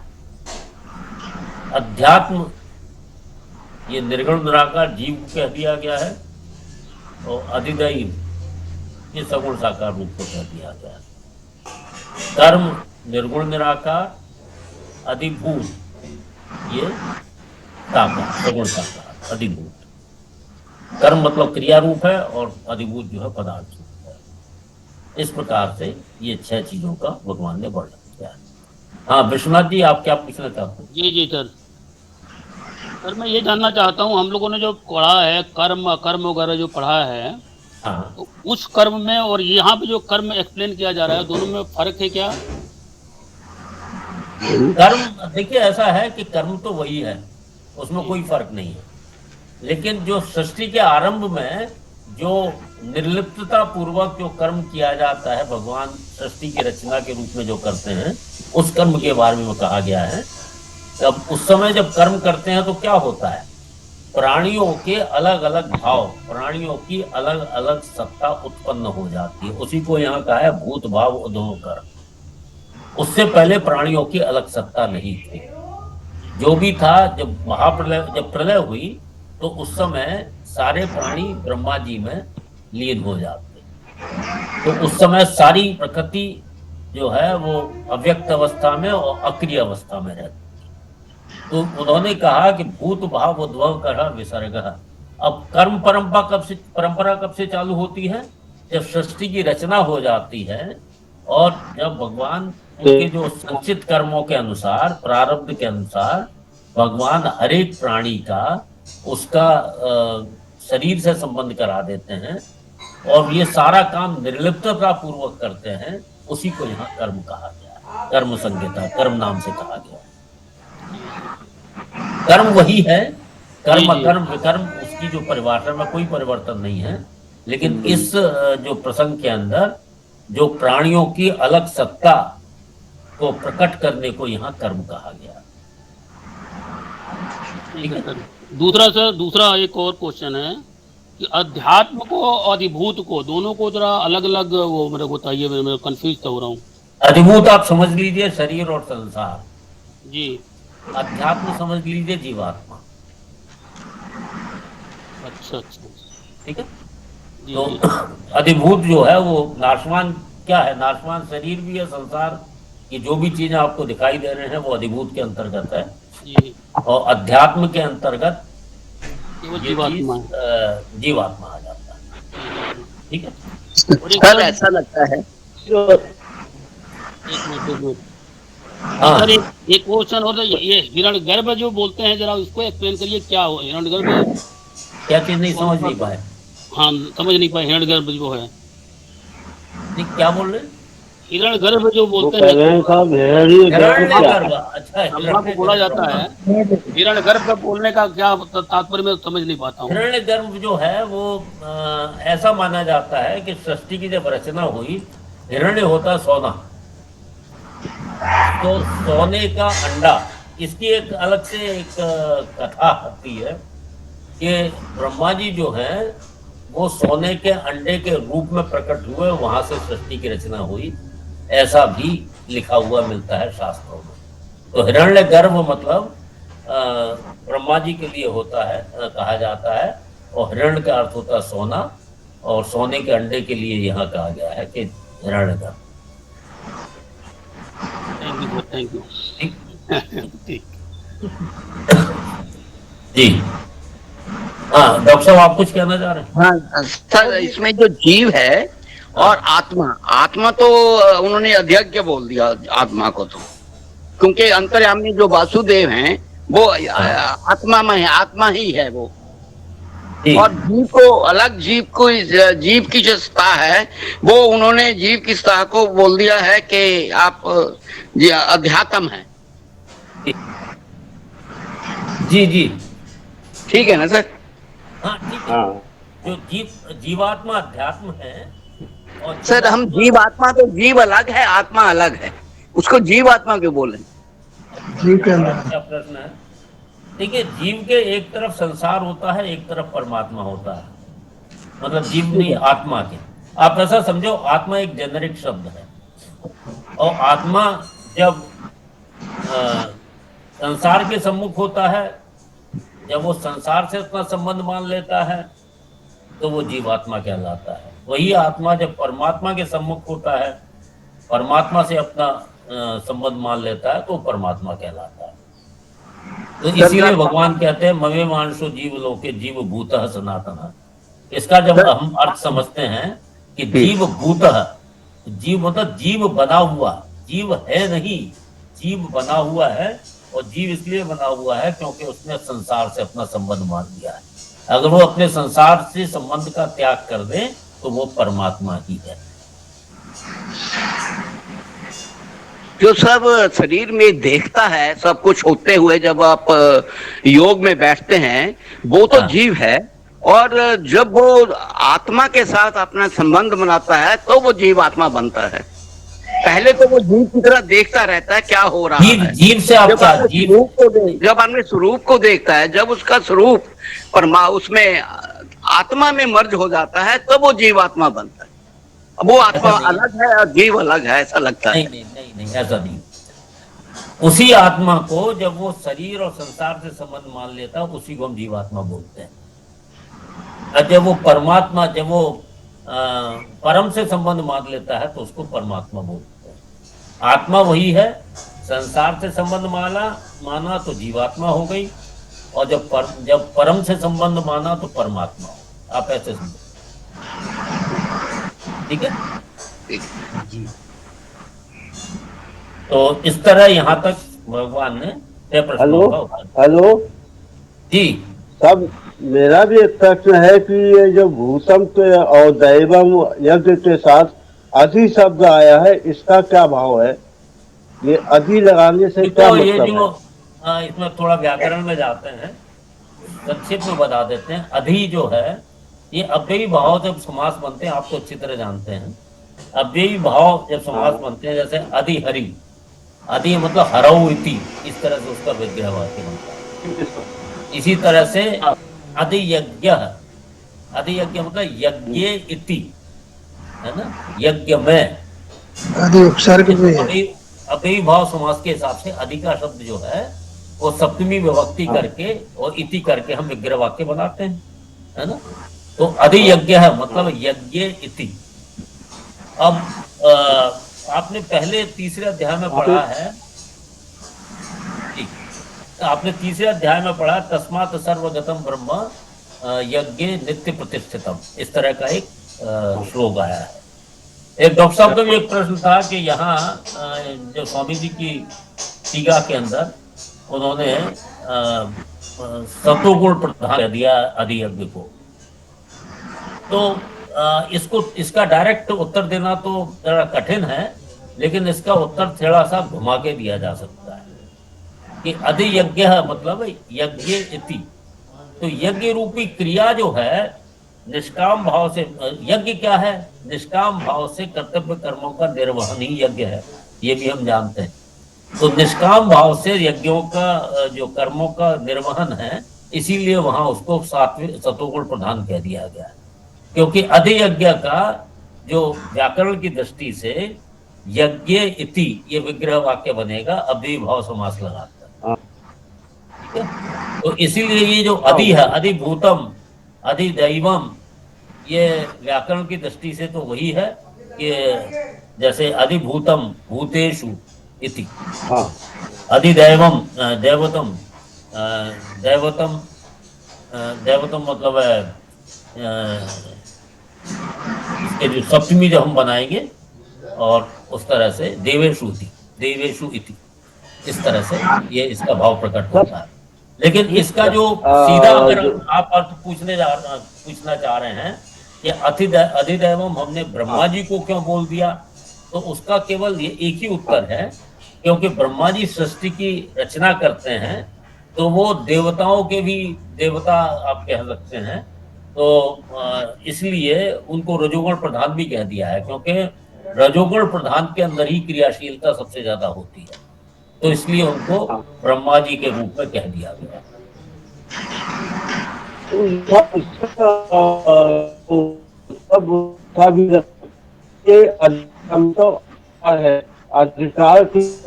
अध्यात्म ये निर्गुण निराकार जीव को कह दिया गया है, और अधिदैव ये सगुण साकार रूप को कह दिया गया है। कर्म निर्गुण निराकार, अधिभूत ये साकार सगुण साकार अधिभूत। कर्म मतलब क्रिया रूप है और अधिभूत जो है पदार्थ रूप है। इस प्रकार से ये 6 चीजों का भगवान ने वर्णन किया है। हाँ विश्वनाथ जी, आप क्या पूछना चाहते हैं? जी जी सर। सर मैं ये जानना चाहता हूँ, हम लोगों ने जो पढ़ा है कर्म अकर्म वगैरह जो पढ़ा है, हाँ, तो उस कर्म में और यहाँ पे जो कर्म एक्सप्लेन किया जा रहा है, दोनों में फर्क है क्या? कर्म देखिए ऐसा है कि कर्म तो वही है, उसमें कोई फर्क नहीं है, लेकिन जो सृष्टि के आरंभ में जो निर्लिप्तता पूर्वक जो कर्म किया जाता है, भगवान सृष्टि की रचना के रूप में जो करते हैं, उस कर्म के बारे में कहा गया है। तब उस समय जब कर्म करते हैं तो क्या होता है, प्राणियों के अलग अलग भाव, प्राणियों की अलग अलग सत्ता उत्पन्न हो जाती है, उसी को यहाँ कहा है भूत भाव उद्भव कर्म। उससे पहले प्राणियों की अलग सत्ता नहीं थी। जो भी था, जब महाप्रलय, जब प्रलय हुई तो उस समय सारे प्राणी ब्रह्मा जी में लीन हो जाते, तो उस समय सारी प्रकृति जो है वो अव्यक्त अवस्था में और अक्रिय अवस्था में रहती। तो उन्होंने कहा कि भूत भाव उद्भव कर विसर्ग। अब कर्म परंपरा कब से चालू होती है? जब सृष्टि की रचना हो जाती है और जब भगवान उनके जो संचित कर्मों के अनुसार, प्रारब्ध के अनुसार भगवान हर एक प्राणी का उसका शरीर से संबंध करा देते हैं और ये सारा काम निर्लिप्तता पूर्वक करते हैं, उसी को यहाँ कर्म कहा गया, कर्म संहिता, कर्म नाम से कहा गया। कर्म वही है, कर्म अकर्म विकर्म, उसकी जो परिभाषा में कोई परिवर्तन नहीं है, लेकिन इस जो प्रसंग के अंदर जो प्राणियों की अलग सत्ता को प्रकट करने को यहाँ कर्म कहा गया। ठीक है सर। दूसरा एक और क्वेश्चन है कि अध्यात्म को और अधिभूत को, दोनों को जरा अलग अलग वो मेरे को बताइए, मैं कंफ्यूज हो रहा हूँ। अधिभूत आप समझ लीजिए शरीर और संसार जी। अध्यात्म समझ लीजिए जीवात्मा। अच्छा, ठीक है। जी, तो जी। अधिभूत जो है वो नाशवान, क्या है, नाशवान शरीर भी है, संसार की जो भी चीजें आपको दिखाई दे रहे हैं वो अधिभूत के अंतर्गत है। जी। और अध्यात्म के अंतर्गत वो जीवात्मा जीवात्मा आ जाता है। ठीक है। सर ऐसा लगता है जो एक मिनट सर, एक क्वेश्चन और ये हिरण्यगर्भ जो बोलते हैं, जरा उसको एक्सप्लेन करिए, क्या हो हिरण्यगर्भ? क्या चीज नहीं समझ नहीं पाए? हाँ समझ नहीं पाए। हिरण्यगर्भ जो है, नहीं क्या बोल रहे? हिरण्यगर्भ जो बोलते हैं, हिरण्यगर्भ। अच्छा, ब्रह्मा को बोला जाता है, हिरण्यगर्भ का बोलने का क्या तात्पर्य मैं समझ नहीं पाता हूँ। हिरण्यगर्भ जो है वो ऐसा माना जाता है कि सृष्टि की जब रचना हुई, हिरण्य होता सोना, तो सोने का अंडा, इसकी एक अलग से एक कथा आती है कि ब्रह्मा जी जो है वो सोने के अंडे के रूप में प्रकट हुए, वहां से सृष्टि की रचना हुई, ऐसा भी लिखा हुआ मिलता है शास्त्रों में। तो हिरण्यगर्भ मतलब ब्रह्मा जी के लिए होता है, कहा जाता है, और हिरण्य का अर्थ होता है सोना, और सोने के अंडे के लिए यहाँ कहा गया है कि हिरण्यगर्भ। Thank you. जी हाँ डॉक्टर साहब, आप कुछ कहना चाह रहे हैं? हाँ सर, इसमें जो जीव है और आत्मा तो उन्होंने अध्यक्ष बोल दिया आत्मा को, तो क्योंकि अंतर्यामी जो वासुदेव हैं वो आत्मा में है, आत्मा ही है वो। और जीव को अलग, जीव की जो सत्ता है वो उन्होंने जीव की सत्ता को बोल दिया है कि आप अध्यात्म है। जी जी ठीक है ना सर? हाँ ठीक है। जो जीवात्मा अध्यात्म है, और सर हम जीवात्मा, तो जीव अलग है, आत्मा अलग है, उसको जीवात्मा क्यों बोले? क्या प्रश्न है? देखिए, जीव के एक तरफ संसार होता है, एक तरफ परमात्मा होता है, मतलब जीव नहीं, आत्मा के। आप ऐसा समझो, आत्मा एक जेनरिक शब्द है, और आत्मा जब संसार के सम्मुख होता है, जब वो संसार से अपना संबंध मान लेता है तो वो जीवात्मा कहलाता है। वही आत्मा जब परमात्मा के सम्मुख होता है, परमात्मा से अपना संबंध मान लेता है, तो परमात्मा कहलाता है। तो इसीलिए भगवान कहते हैं मवे मानसो जीव लोके जीव भूतः सनातन। इसका जब हम अर्थ समझते हैं कि जीव भूतः, जीव मतलब जीव बना हुआ, जीव है नहीं, जीव बना हुआ है। और जीव इसलिए बना हुआ है क्योंकि उसने संसार से अपना संबंध मान लिया है। अगर वो अपने संसार से संबंध का त्याग कर दे तो वो परमात्मा ही है। जो सब शरीर में देखता है सब कुछ होते हुए, जब आप योग में बैठते हैं, वो तो हाँ। जीव है। और जब वो आत्मा के साथ अपना संबंध बनाता है तो वो जीव आत्मा बनता है। पहले तो वो जीव की तरह देखता रहता है क्या हो रहा जीव है। जीव से जब आपका अपने जीव जब अपने स्वरूप को देखता है, जब उसका स्वरूप उसमें आत्मा में मर्ज हो जाता है, तब वो जीवात्मा बनता है। अब वो आत्मा ऐसा नहीं। अलग है और जीव अलग है, ऐसा लगता है। नहीं, ऐसा नहीं। उसी आत्मा को जब वो शरीर और संसार से संबंध मान लेता है, उसी को हम जीवात्मा बोलते हैं। और जब वो परमात्मा, जब वो परम से संबंध मान लेता है तो उसको परमात्मा बोलते हैं। आत्मा वही है, संसार से संबंध माना तो जीवात्मा हो गई, और जब परम से संबंध माना तो परमात्मा हो। आप ऐसे समझो, ठीक है जी। तो इस तरह यहाँ तक भगवान ने 6 प्रश्नों का उत्तर। हेलो जी सब, मेरा भी एक प्रश्न है कि ये जो भूतम के और दैवम यज्ञ के साथ अधि शब्द आया है, इसका क्या भाव है? ये अधि लगाने से क्या तो ये मतलब जो है? इसमें थोड़ा व्याकरण में जाते हैं, संक्षिप्त में बता देते हैं। अधि जो है ये अव्ययी भाव जब समास बनते हैं, आप तो अच्छी तरह जानते हैं। अव्ययी भाव जब समास बनते हैं, जैसे अधि हरि, अधि मतलब हरऊ इति, इस तरह से उसका विग्रह वाक्य बनता है। इसी तरह से अधि यज्ञ, अधि यज्ञ मतलब यज्ञ इति, है ना, यज्ञ में। अव्ययी भाव समास के हिसाब से अधि का शब्द जो है वो सप्तमी विभक्ति करके और इति करके हम विग्रह वाक्य बनाते हैं, है ना। तो अधि यज्ञ है मतलब यज्ञ इति। अब आपने पहले तीसरे अध्याय में पढ़ा है, आपने तीसरे अध्याय में पढ़ा, तस्मात् सर्वगतम ब्रह्म यज्ञ नित्य प्रतिष्ठितम, इस तरह का एक श्लोक आया है। एक डॉक्टर साहब का भी एक प्रश्न था कि यहाँ जो स्वामी जी की टीका के अंदर उन्होंने सत्वगुण प्रधान कह दिया अधि यज्ञ को। तो इसका डायरेक्ट उत्तर देना तो थोड़ा कठिन है, लेकिन इसका उत्तर थोड़ा सा घुमा के दिया जा सकता है कि अधि यज्ञ मतलब यज्ञ इति। तो यज्ञ रूपी क्रिया जो है निष्काम भाव से, यज्ञ क्या है, निष्काम भाव से कर्तव्य कर्मों का निर्वहन ही यज्ञ है, ये भी हम जानते हैं। तो निष्काम भाव से यज्ञों का जो कर्मों का निर्वहन है, इसीलिए वहां उसको सत्वगुण प्रधान कह दिया गया है। क्योंकि अधि यज्ञ का जो व्याकरण की दृष्टि से यज्ञ इति ये विग्रह वाक्य बनेगा अव्ययी भाव समास लगाकर, ठीक है। तो इसीलिए ये जो अधि है, अधिभूतम अधिदैवम, ये व्याकरण की दृष्टि से तो वही है कि जैसे अधिभूतम भूतेषु इति, अधिदैवम दैवतम, दैवतम दैवतम मतलब है इसके जो सप्तमी जो हम बनाएंगे, और उस तरह से देवेषु इति, इस तरह से ये इसका भाव प्रकट होता है। लेकिन इसका जो सीधा अगर आप अर्थ पूछना चाह रहे हैं कि अधिदैवम हमने ब्रह्मा जी को क्यों बोल दिया, तो उसका केवल ये एक ही उत्तर है, क्योंकि ब्रह्मा जी सृष्टि की रचना करते हैं, तो वो देवताओं के भी देवता आप कह सकते हैं। तो इसलिए उनको रजोगुण प्रधान भी कह दिया है, क्योंकि रजोगुण प्रधान के अंदर ही क्रियाशीलता सबसे ज्यादा होती है, तो इसलिए उनको ब्रह्मा जी के रूप में कह दिया गया।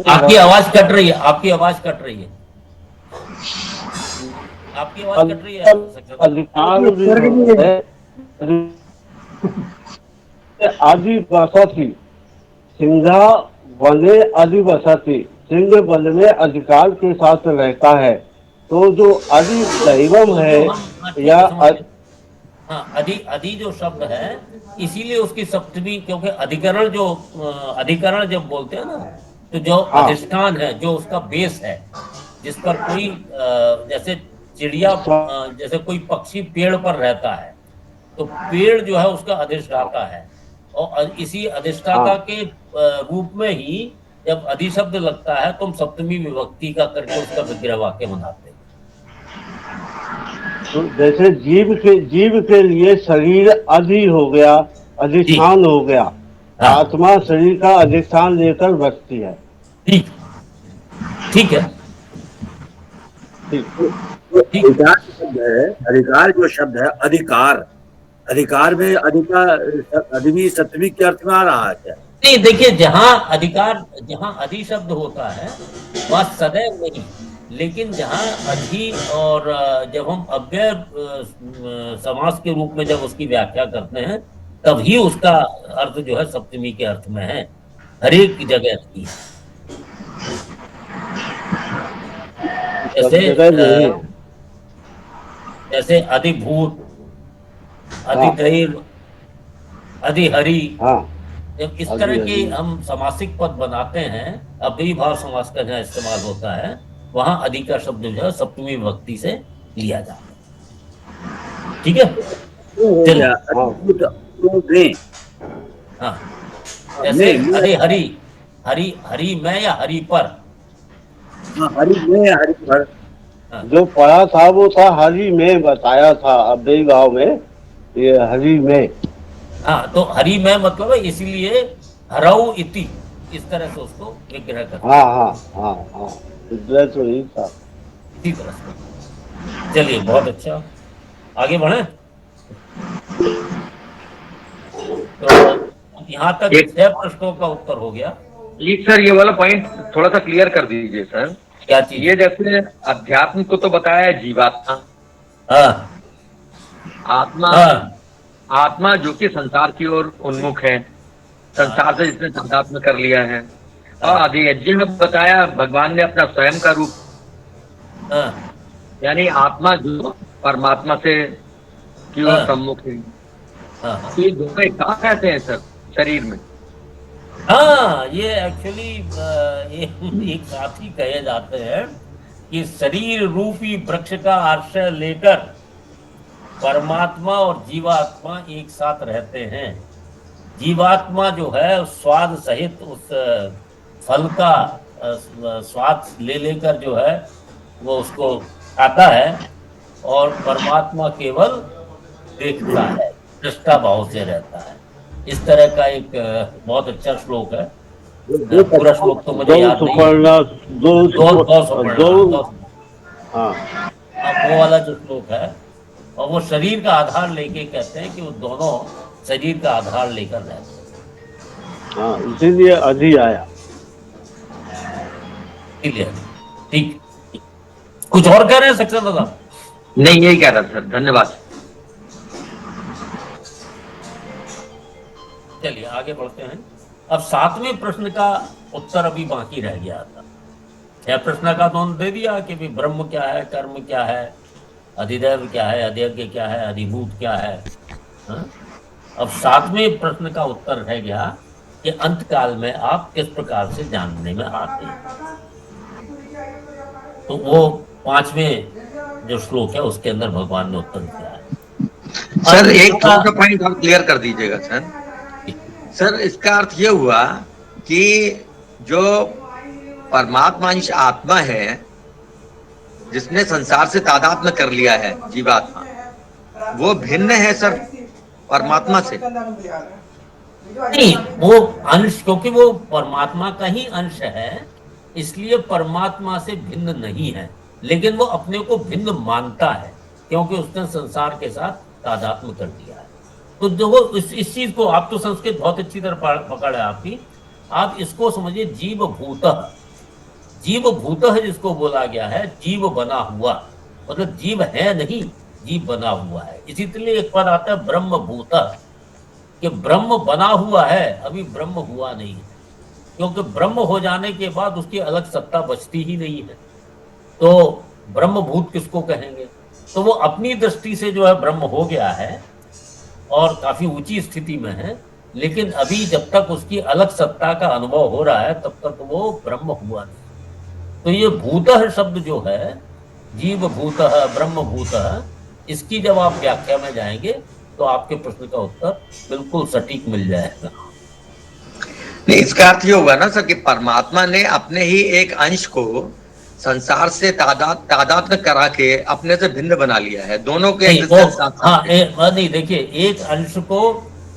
आपकी आवाज कट रही है, आपकी आवाज कट रही है, आपकी आवाज कट रही है। आदि बसती सिंघा वने आदि बसती, सिंह बल में अधिकार के साथ रहता है। तो जो अधिदैवम है या हाँ, अधि जो शब्द है, इसीलिए उसकी सप्तमी, क्योंकि अधिकरण जब बोलते हैं ना, तो जो हाँ। अधिष्ठान है, जो उसका बेस है, जिस पर कोई जैसे चिड़िया, जैसे कोई पक्षी पेड़ पर रहता है, तो पेड़ जो है उसका अधिष्ठाता है, और इसी अधिष्ठाता हाँ। के रूप में ही जब अधिशब्द लगता है तो हम सप्तमी विभक्ति का करके उसका विग्रह वाक्य बनाते हैं। तो जैसे जीव के लिए शरीर अधि हो गया, अधिष्ठान हो गया। हाँ। आत्मा शरीर का अधिष्ठान लेकर बचती है। ठीक ठीक है। अधिकार शब्द है, अधिकार जो शब्द है, अधिकार, अधिकार में अधिवी सत्वी के अर्थ में आ रहा है क्या? नहीं, देखिए, जहां अधि शब्द होता है वह सदैव नहीं, लेकिन जहां अधि और जब हम अव्यय समास के रूप में जब उसकी व्याख्या करते हैं, तभी उसका अर्थ जो है सप्तमी के अर्थ में है, हर एक जगह की। जैसे अधिभूत, अधिदैव, अधिहरि, जब इस तरह के हम समासिक पद बनाते हैं, अव्ययीभाव समास का जहाँ इस्तेमाल होता है, वहां अधि का शब्द जो है सप्तमी विभक्ति से लिया जाता है। ठीक है। हाँ, जैसे हरि हरि हरि में या हरि पर। हरि में, हरि पर। जो पढ़ा था वो था हरि में, बताया था अव्ययी भाव में, ये हरि में। हाँ, तो हरि में मतलब है, इसीलिए हरऊ इति, इस तरह से उसको विग्रह करते। हाँ, विग्रह तो यही था, इसी तरह से। चलिए, बहुत अच्छा, आगे बढ़े। तो यहाँ तक 6 प्रश्नों का उत्तर हो गया। प्लीज सर, ये वाला पॉइंट थोड़ा सा क्लियर कर दीजिए सर। क्या चीज? ये जैसे अध्यात्म को तो बताया है जीवात्मा, आत्मा, आत्मा जो कि संसार की ओर उन्मुख है, संसार से जिसने तादात्म्य कर लिया है, और अधियज्ञ में बताया भगवान ने अपना स्वयं का रूप, यानी आत्मा जो परमात्मा से की ओर सम्मुख है। तो ये दोनों एक साथ रहते हैं सर शरीर में? हाँ, ये एक्चुअली एक साथ ही कहे जाते हैं कि शरीर रूपी वृक्ष का आश्रय लेकर परमात्मा और जीवात्मा एक साथ रहते हैं। जीवात्मा जो है स्वाद सहित उस फल का स्वाद लेकर जो है वो उसको खाता है, और परमात्मा केवल देखता है, दृष्टा भाव से रहता है। इस तरह का एक बहुत अच्छा श्लोक है। पूरा श्लोक तो मुझे याद नहीं है। वो वाला जो श्लोक है, और वो शरीर का आधार लेके कहते हैं कि वो दोनों शरीर का आधार लेकर रहते हैं। इसीलिए अधि आया। ठीक, कुछ और कह रहे हैं सक्सेना साहब? नहीं, यही कह रहा सर, धन्यवाद। चलिए आगे बढ़ते हैं। अब 7वें प्रश्न का उत्तर अभी बाकी रह गया था। 6 प्रश्न का तो दे दिया कि भी ब्रह्म क्या है, कर्म क्या है, अधिदैव क्या है, अधियज्ञ क्या है, अधिभूत क्या है। अब 7वें प्रश्न का उत्तर रह गया कि अंत काल में आप किस प्रकार से जानने में आते हैं। तो वो 5वें जो श्लोक है उसके अंदर भगवान ने उत्तर दिया है। सर एक थोड़ा सा पॉइंट आप क्लियर कर दीजिएगा सर। सर इसका अर्थ ये हुआ कि जो परमात्मा अंश आत्मा है जिसने संसार से तादात्म्य कर लिया है, जीवात्मा, वो भिन्न है सर परमात्मा से? नहीं, वो अंश, क्योंकि वो परमात्मा का ही अंश है, इसलिए परमात्मा से भिन्न नहीं है, लेकिन वो अपने को भिन्न मानता है क्योंकि उसने संसार के साथ तादात्म्य कर दिया है। तो देखो इस चीज को, आप तो संस्कृत बहुत अच्छी तरह पकड़ है आपकी, आप इसको समझिए जीव भूतः। जीव भूतः जिसको बोला गया है, जीव बना हुआ, मतलब जीव है नहीं, जीव बना हुआ है। इसी तरह एक पद आता है ब्रह्म भूतः, कि ब्रह्म बना हुआ है, अभी ब्रह्म हुआ नहीं है, क्योंकि ब्रह्म हो जाने के बाद उसकी अलग सत्ता बचती ही नहीं है। तो ब्रह्म भूत किसको कहेंगे? तो वो अपनी दृष्टि से जो है ब्रह्म हो गया है, और काफी ऊंची स्थिति में है, लेकिन अभी जब तक उसकी अलग सत्ता का अनुभव हो रहा है तब तक वो ब्रह्म हुआ नहीं। तो ये भूतः शब्द जो है, जीव भूतः ब्रह्म भूतः, इसकी जब आप व्याख्या में जाएंगे तो आपके प्रश्न का उत्तर बिल्कुल सटीक मिल जाएगा। नहीं, इसका अर्थ ये होगा ना सर कि परमात्मा ने अपने ही एक अंश को संसार से तादात्म्य करा के अपने से भिन्न बना लिया है, दोनों के नहीं, देखिए, एक अंश को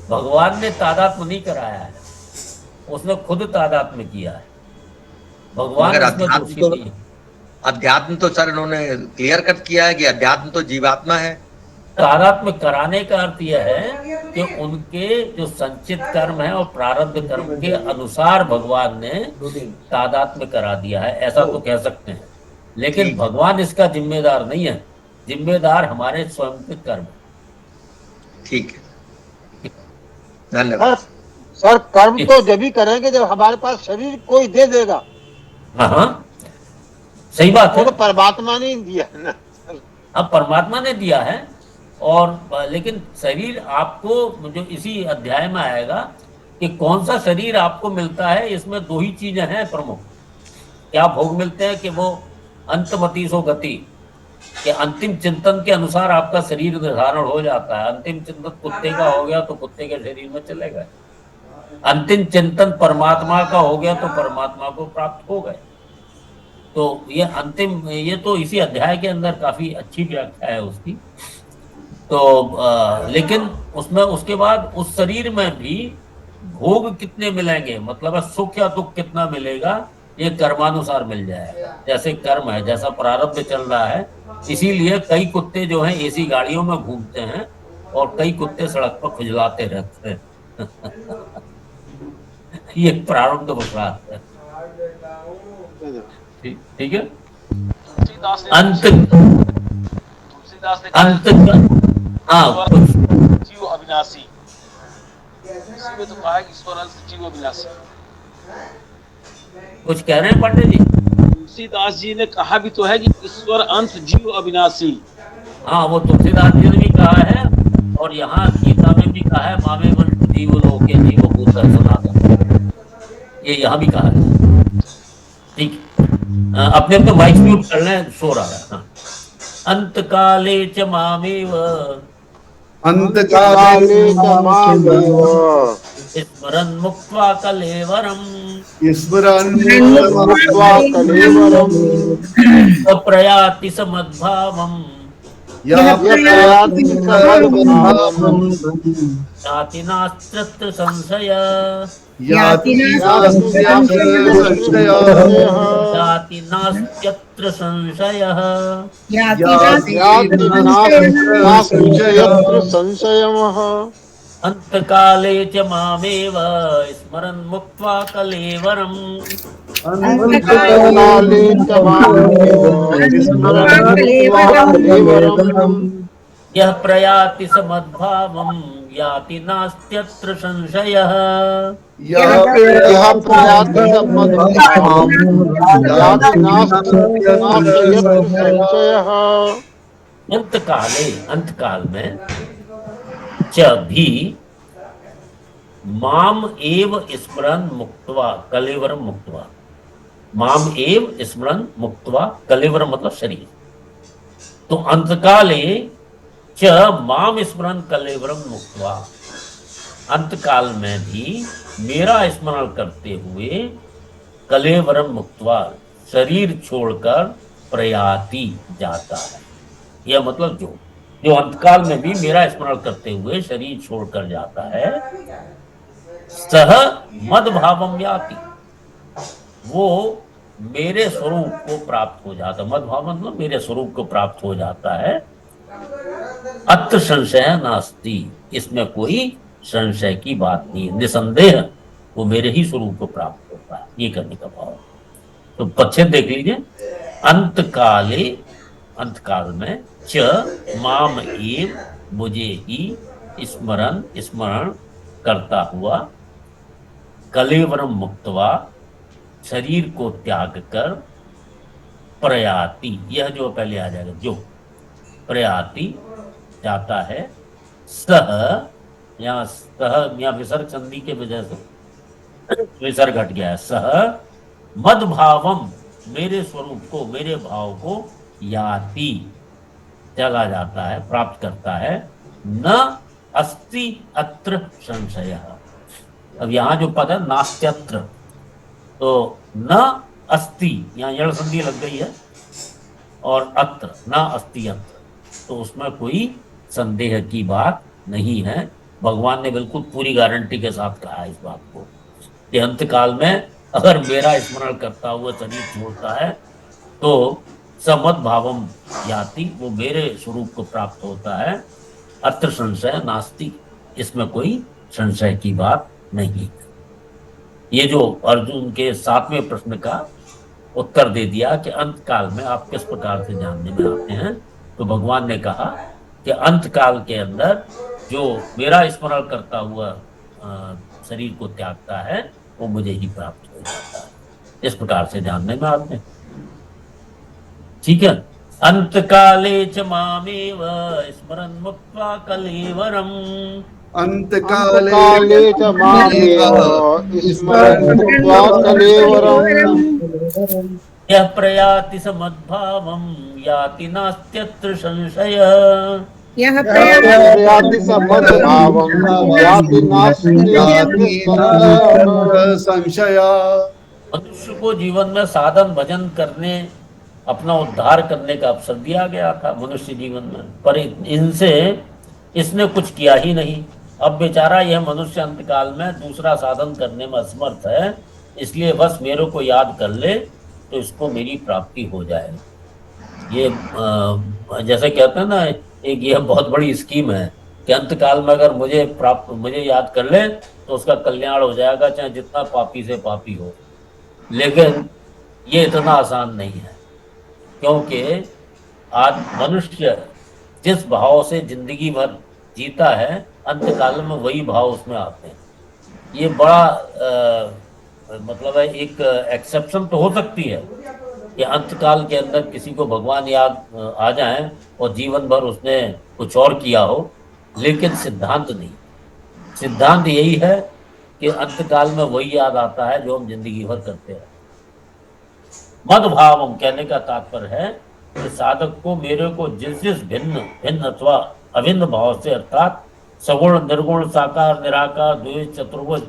भगवान ने तादात्म्य नहीं कराया है, उसने खुद तादात्म्य किया है। भगवान अध्यात्म तो सर इन्होंने क्लियर कट किया है कि अध्यात्म तो जीवात्मा है। तादात्म्य कराने का अर्थ यह है कि उनके जो संचित कर्म है और प्रारब्ध कर्म के अनुसार भगवान ने तादात्म्य करा दिया है, ऐसा तो कह सकते हैं। लेकिन भगवान इसका जिम्मेदार नहीं है, जिम्मेदार हमारे स्वयं के कर्म। ठीक है, धन्यवाद सर। कर्म तो जब ही करेंगे जब हमारे पास शरीर कोई दे देगा। हाँ, सही बात है। तो परमात्मा ने दिया है ना। अब परमात्मा ने दिया है, और लेकिन शरीर आपको जो इसी अध्याय में आएगा कि कौन सा शरीर आपको मिलता है, इसमें दो ही चीजें हैं प्रमुख। क्या भोग मिलते हैं कि वो अंतमति सो गति, कि अंतिम चिंतन के अनुसार आपका शरीर निर्धारण हो जाता है। अंतिम चिंतन कुत्ते का हो गया तो कुत्ते के शरीर में चलेगा, अंतिम चिंतन परमात्मा का हो गया तो परमात्मा को प्राप्त हो गए। तो ये अंतिम, ये तो इसी अध्याय के अंदर काफी अच्छी व्याख्या है उसकी। तो लेकिन उसमें उसके बाद उस शरीर में भी भोग कितने मिलेंगे, मतलब सुख या दुख कितना मिलेगा, ये कर्मानुसार मिल जाएगा। जैसे कर्म है, जैसा प्रारब्ध चल रहा है, इसीलिए कई कुत्ते जो हैं एसी गाड़ियों में घूमते हैं और कई कुत्ते सड़क पर खुजलाते रहते हैं। ये प्रारब्ध बता है। ठीक है। अंत जीव अविनाशी, इसी में तो कहा है ईश्वर अंश जीव अविनाशी। कुछ कह रहे हैं पांडे जी? तुलसीदास जी ने कहा भी तो है कि ईश्वर अंश जीव अविनाशी। हाँ, वो तुलसीदास जी ने भी कहा है, और यहाँ गीता में भी कहा है, मामे वंश जीव लोके जीव भूत सनातन, ये यहाँ भी कहा है। ठीक, अपने अपने माइक म्यूट कर लें, शोर आ रहा है। हाँ। अंत काले च मामेव, अंत काले च मामेव, स्मरन् मुक्त्वा कलेवरम्, स्मरन् मुक्त्वा कलेवरम्, प्रयाति समद्भावम्, याति नास्त्यत्र संशय, याति नास्त्यत्र संशयः, अंतकाले च मामेव स्मरन् मुक्त्वा कलेवरम्, यः प्रयाति समद्भावम् याति नास्त्यत्र संशयः, अंतकाल में च भी माम एव स्मरन् मुक्त्वा कलेवरम मुक्त्वा, माम एव स्मरन् मुक्त्वा कलेवरम मतलब शरीर। तो अंतकाले च माम स्मरन् कलेवरम मुक्त्वा, अंतकाल में भी मेरा स्मरण करते हुए कलेवरम मुक्त्वा शरीर छोड़कर प्रयाति जाता है। यह मतलब जो अंतकाल में भी मेरा स्मरण करते हुए शरीर छोड़कर जाता है, सह मद भावम याति, वो मेरे स्वरूप को प्राप्त हो जाता है। मद भाव मतलब मेरे स्वरूप को प्राप्त हो जाता है। अत्र संशय नास्ति, इसमें कोई संशय की बात नहीं है, निसंदेह वो मेरे ही स्वरूप को प्राप्त होता है। ये करने का भाव। तो पश्चिम देख लीजिए, अंतकाले, अंतकाल में च माम एव, मुझे ही स्मरण करता हुआ, कलेवरम मुक्त्वा शरीर को त्याग कर, प्रयाति, यह जो पहले आ जाएगा, जो प्रयाति जाता है, सह यहाँ सह, यहाँ विसर्ग संधि के वजह से विसर्ग घट गया है। सह मद भावम, मेरे स्वरूप को, मेरे भाव को याति, चला जाता है, प्राप्त करता है। न अस्ति अत्र संशय। अब यहाँ जो पद है नास्त्यत्र, तो न अस्ति, यहाँ यण संधि लग गई है, और अत्र न अस्ति अत्र, तो उसमें कोई संदेह की बात नहीं है। भगवान ने बिल्कुल पूरी गारंटी के साथ कहा है इस बात को कि अंत काल में अगर मेरा स्मरण करता हुआ शरीर छोड़ता है तो समद भावम याति, वो मेरे स्वरूप को प्राप्त होता है। अत्र संशय नास्ति, इसमें कोई संशय की बात नहीं। ये जो अर्जुन के 7वें प्रश्न का उत्तर दे दिया कि अंत काल में आप किस प्रकार से जानने में आते हैं, तो भगवान ने कहा कि अंत काल के अंदर जो मेरा स्मरण करता हुआ शरीर को त्यागता है वो मुझे ही प्राप्त हो जाता है। इस प्रकार से जानने में आते हैं। ठीक है। अंत काले च मामेव स्मरन् मुक्त्वा कलेवरम, अंत काले च मामेव स्मरन् मुक्त्वा कलेवरम, यः प्रयाति समद्भावं याति नास्त्यत्र संशय। यह प्रयाति समद्भावं याति नास्त्यत्र संशय। मनुष्य को जीवन में साधन भजन करने, अपना उद्धार करने का अवसर दिया गया था मनुष्य जीवन में, पर इनसे इसने कुछ किया ही नहीं। अब बेचारा यह मनुष्य अंतकाल में दूसरा साधन करने में असमर्थ है, इसलिए बस मेरे को याद कर ले तो इसको मेरी प्राप्ति हो जाए। ये जैसे कहते हैं ना, एक यह बहुत बड़ी स्कीम है कि अंतकाल में अगर मुझे याद कर ले तो उसका कल्याण हो जाएगा, चाहे जितना पापी से पापी हो। लेकिन ये इतना आसान नहीं है, क्योंकि आज मनुष्य जिस भाव से जिंदगी भर जीता है, अंतकाल में वही भाव उसमें आते हैं। ये बड़ा मतलब है, एक एक्सेप्शन तो हो सकती है कि अंतकाल के अंदर किसी को भगवान याद आ जाए और जीवन भर उसने कुछ और किया हो, लेकिन सिद्धांत नहीं। सिद्धांत यही है कि अंतकाल में वही याद आता है जो हम जिंदगी भर करते हैं। मद भावम कहने का तात्पर्य है कि साधक को मेरे को जिस जिस भिन्न अथवा अभिन्न भाव से, अर्थात सगुण निर्गुण साकार निराकार द्वैत चतुर्भुज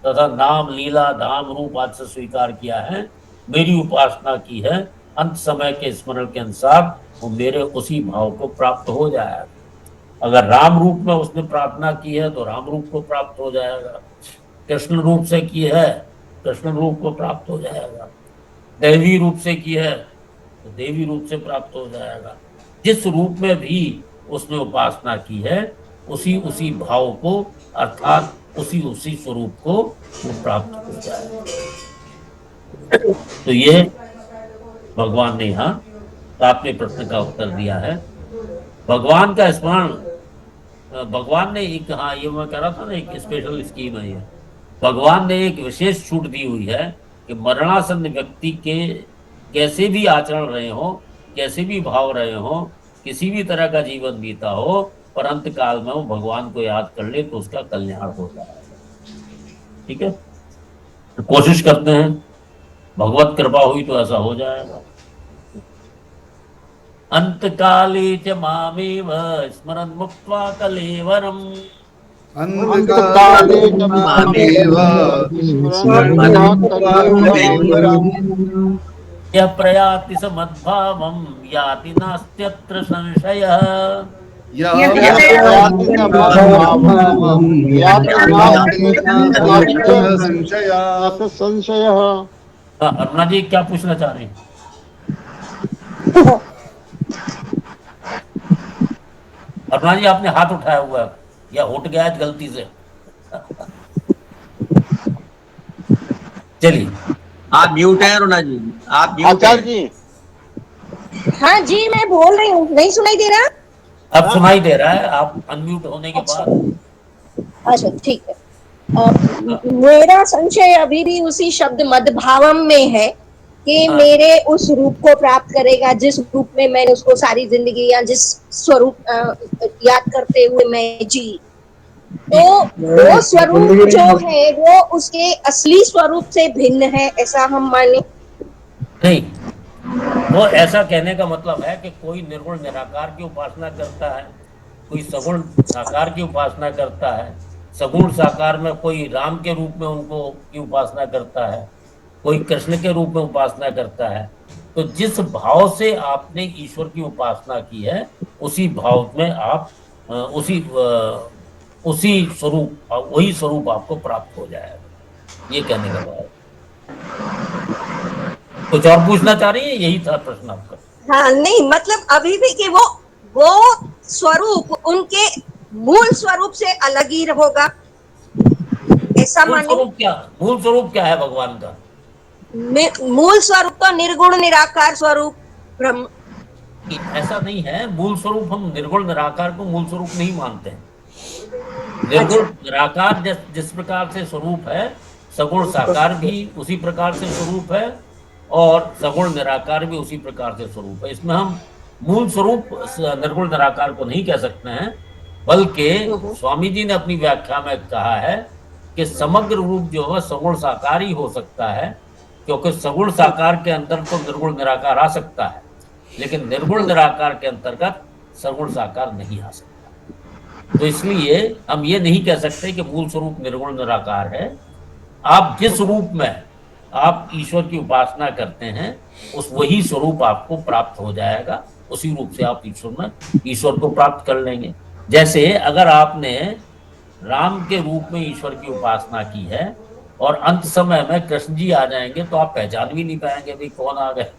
तथा नाम लीला धाम रूप आदि से स्वीकार किया है, मेरी उपासना की है, अंत समय के स्मरण के अनुसार वो मेरे उसी भाव को प्राप्त हो जाएगा। अगर राम रूप में उसने प्रार्थना की है तो राम रूप को प्राप्त हो जाएगा, कृष्ण रूप से की है कृष्ण रूप को प्राप्त हो जाएगा, दैवी रूप से की है तो देवी रूप से प्राप्त हो जाएगा। जिस रूप में भी उसने उपासना की है उसी भाव को, अर्थात उसी स्वरूप को वो प्राप्त हो जाएगा। तो ये भगवान ने यहाँ 7वें प्रश्न का उत्तर दिया है। भगवान का स्मरण, भगवान ने एक, हाँ ये मैं कह रहा था ना, एक स्पेशल स्कीम है ये। भगवान ने एक विशेष छूट दी हुई है कि मरणासन्न व्यक्ति के कैसे भी आचरण रहे हो, कैसे भी भाव रहे हो, किसी भी तरह का जीवन बीता हो, पर अंत काल में वो भगवान को याद कर ले तो उसका कल्याण हो जाएगा। ठीक है, तो कोशिश करते हैं, भगवत कृपा हुई तो ऐसा हो जाएगा। अंत काले च मामेव स्मरन् मुक्त्वा कलेवरम, अंत काले च मामेव स्मरन् मुक्त्वा कलेवरम, यः प्रयाति समद्भावं याति नास्त्यत्र संशयः। यः प्रयाति समद्भावं याति नास्त्यत्र संशयः। अरुणा जी क्या पूछना चाह रहे हैं? अरुणा जी आपने हाथ उठाया हुआ है या उठ गया है गलती से? चलिए, आप म्यूट हैं अरुणा जी, आप म्यूट हैं। जी हाँ जी, मैं बोल रही हूँ, नहीं सुनाई दे रहा? अब सुनाई दे रहा है, आप अनम्यूट होने के बाद। अच्छा ठीक है। मेरा संशय अभी भी उसी शब्द मदभावम में है कि मेरे उस रूप को प्राप्त करेगा जिस रूप में मैंने उसको सारी जिंदगी या जिस स्वरूप याद करते हुए मैं जी, तो वो स्वरूप जो है वो उसके असली स्वरूप से भिन्न है, ऐसा हम माने? नहीं, वो ऐसा कहने का मतलब है कि कोई निर्गुण निराकार की उपासना करता है, कोई सगुण साकार की उपासना करता है, सगुण साकार में कोई राम के रूप में उनको की उपासना करता है, कोई कृष्ण के रूप में उपासना करता है। तो जिस भाव से आपने ईश्वर की उपासना की है उसी भाव में आप उसी स्वरूप, वही स्वरूप आपको प्राप्त हो जाएगा, ये कहने का भाव। कुछ और पूछना चाह रही है? यही था प्रश्न आपका? हाँ, नहीं मतलब अभी भी कि वो स्वरूप उनके मूल स्वरूप से अलग ही होगा, ऐसा माने? मूल स्वरूप क्या है भगवान का? मूल स्वरूप तो निर्गुण निराकार स्वरूप ब्रह्म। ऐसा नहीं है, मूल स्वरूप हम निर्गुण निराकार को मूल स्वरूप नहीं मानते हैं। निर्गुण निराकार जिस प्रकार से स्वरूप है, सगुण साकार भी उसी प्रकार से स्वरूप है और सगुण निराकार भी उसी प्रकार से स्वरूप है। इसमें हम मूल स्वरूप निर्गुण निराकार को नहीं कह सकते हैं, बल्कि स्वामी जी ने अपनी व्याख्या में कहा है कि समग्र रूप जो है सगुण साकार ही हो सकता है, क्योंकि सगुण साकार के अंदर तो निर्गुण निराकार आ सकता है, लेकिन निर्गुण निराकार के अंतर्गत सगुण साकार नहीं आ सकता। तो इसलिए हम ये नहीं कह सकते कि मूल स्वरूप निर्गुण निराकार है। आप जिस रूप में आप ईश्वर की उपासना करते हैं उस वही स्वरूप आपको प्राप्त हो जाएगा, उसी रूप से आप ईश्वर को प्राप्त कर लेंगे। जैसे अगर आपने राम के रूप में ईश्वर की उपासना की है और अंत समय में कृष्ण जी आ जाएंगे तो आप पहचान भी नहीं पाएंगे भाई कौन आ गए।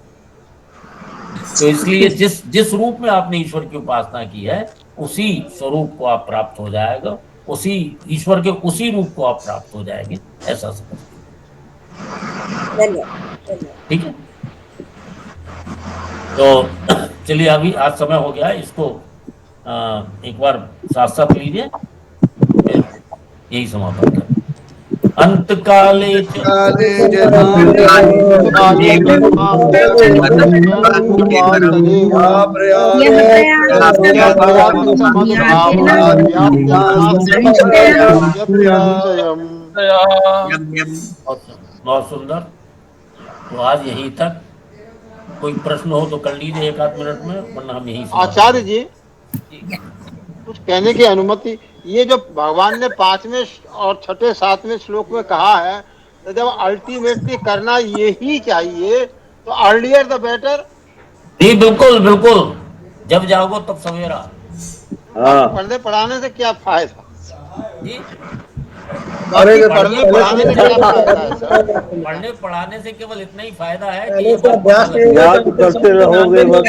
तो इसलिए जिस रूप में आपने ईश्वर की उपासना की है उसी स्वरूप को आप प्राप्त हो जाएगा, उसी ईश्वर के उसी रूप को आप प्राप्त हो जाएंगे, ऐसा समझिए। ठीक है, तो चलिए अभी आज समय हो गया है, इसको एक बार साथ साथ लीजिए, यही समापन करें। अंत काले बहुत सुंदर। तो आज यहीं तक, कोई प्रश्न हो तो कर लीजिए एक आध मिनट में, वरना हम यहीं। आचार्य जी कुछ कहने की अनुमति। ये जो भगवान ने 5वें और 6ठे 7वें श्लोक में कहा है, तो जब अल्टीमेटली करना यही चाहिए तो अर्लियर द बेटर। जी बिल्कुल बिल्कुल, जब जाओगे तब सवेरा। पढ़ने पढ़ाने से क्या फायदा? जी पढ़ने पढ़ाने से क्या फायदा है सर? पढ़ने पढ़ाने से केवल इतना ही फायदा है कि याद करते रहोगे बस।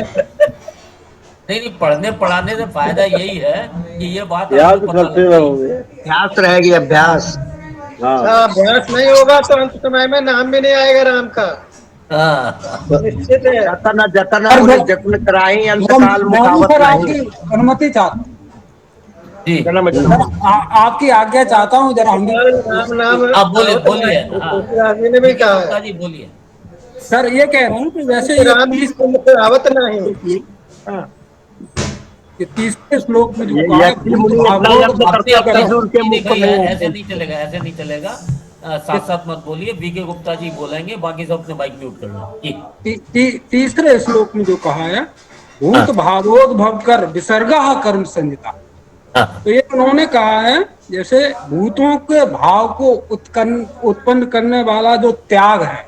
नहीं, पढ़ने पढ़ाने से फायदा यही है कि ये बात याद करते रहोगे, अभ्यास रहेगी, अभ्यास। अभ्यास नहीं होगा तो अंत समय में नाम भी नहीं आएगा राम का। निश्चित है। जतन जतन कराई अंतकाल मुखावत नहीं। अनुमति चाहता आपकी आज्ञा चाहता हूँ जरा। हम आप बोलिए। ने भी कहा जी, बोलिए सर। ये कह रहा हूँ कि वैसे राम की मुखावत नहीं, 30वें श्लोक में जो ऐसे नहीं चलेगा, ऐसे नहीं चलेगा। साथ साथ मत बोलिए, बीके गुप्ता जी बोलेंगे, बाकी सब अपने बाइक म्यूट करना। 30वें श्लोक में जो कहा है, भूत भावोद्भव कर विसर्गा कर्म संहिता, तो ये उन्होंने कहा है जैसे भूतों के भाव को उत्पन्न करने वाला जो त्याग है,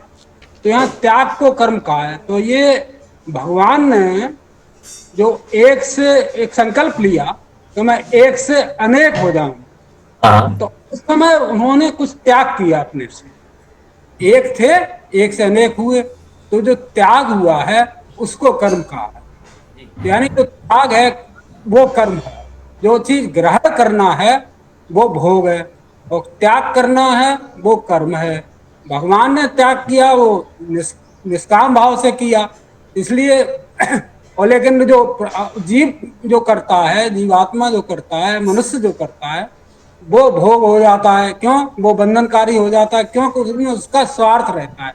तो यहाँ त्याग को कर्म कहा है। तो ये भगवान ने जो एक से एक संकल्प लिया तो मैं एक से अनेक हो जाऊं, तो उस समय उन्होंने कुछ त्याग किया अपने से। एक थे, एक से अनेक हुए, तो जो त्याग हुआ है उसको कर्म कहा है। यानी जो त्याग है वो कर्म है, जो चीज ग्रहण करना है वो भोग है, और त्याग करना है वो कर्म है। भगवान ने त्याग किया वो निष्काम भाव से किया, इसलिए और लेकिन जो जीव जो करता है, जीवात्मा जो करता है, मनुष्य जो करता है, वो भोग हो जाता है। क्यों? वो बंधनकारी हो जाता है, क्योंकि उसमें उसका स्वार्थ रहता है।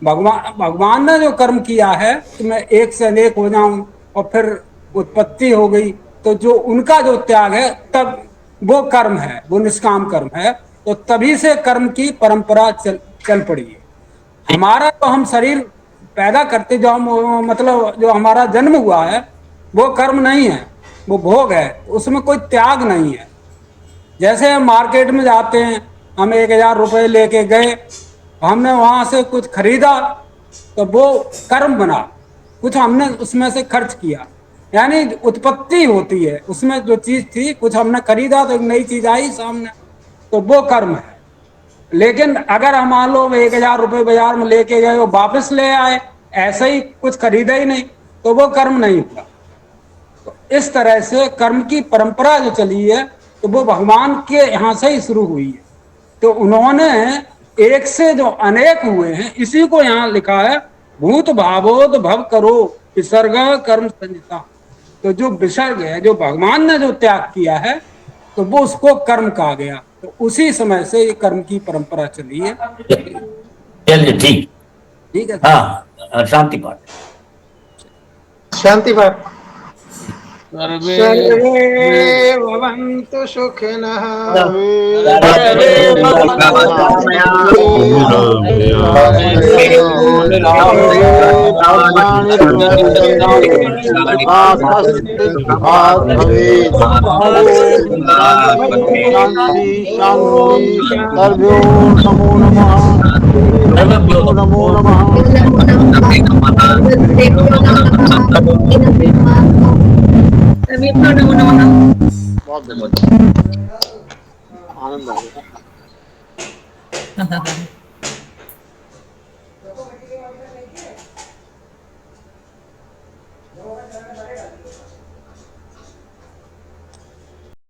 भगवान ने जो कर्म किया है कि मैं एक से अनेक हो जाऊं और फिर उत्पत्ति हो गई, तो जो उनका जो त्याग है, तब वो कर्म है, वो निष्काम कर्म है। तो तभी से कर्म की परंपरा चल पड़ी है। हमारा तो हम शरीर पैदा करते जो हम मतलब जो हमारा जन्म हुआ है वो कर्म नहीं है, वो भोग है, उसमें कोई त्याग नहीं है। जैसे हम मार्केट में जाते हैं, हम 1000 रुपये लेके गए, हमने वहां से कुछ खरीदा तो वो कर्म बना, कुछ हमने उसमें से खर्च किया, यानी उत्पत्ति होती है उसमें। जो चीज थी कुछ हमने खरीदा तो एक नई चीज आई सामने, तो वो कर्म है। लेकिन अगर हम मान लो 1000 रुपये बाजार में लेके गए और वापस ले आए, ऐसे ही कुछ खरीदा ही नहीं, तो वो कर्म नहीं हुआ। तो इस तरह से कर्म की परंपरा जो चली है तो वो भगवान के यहाँ से ही शुरू हुई है। तो उन्होंने एक से जो अनेक हुए हैं, इसी को यहाँ लिखा है भूत भावोद भव करो विसर्ग कर्म संहिता। तो जो विसर्ग है, जो भगवान ने जो त्याग किया है, तो वो उसको कर्म कहा गया। तो उसी समय से ये कर्म की परंपरा चली है। चलिए ठीक है। हाँ, शांति पाठ। शांति पाठ। सर्वे भवन्तु सुखिनः नमो नमः। बहुत आनंद आ गया।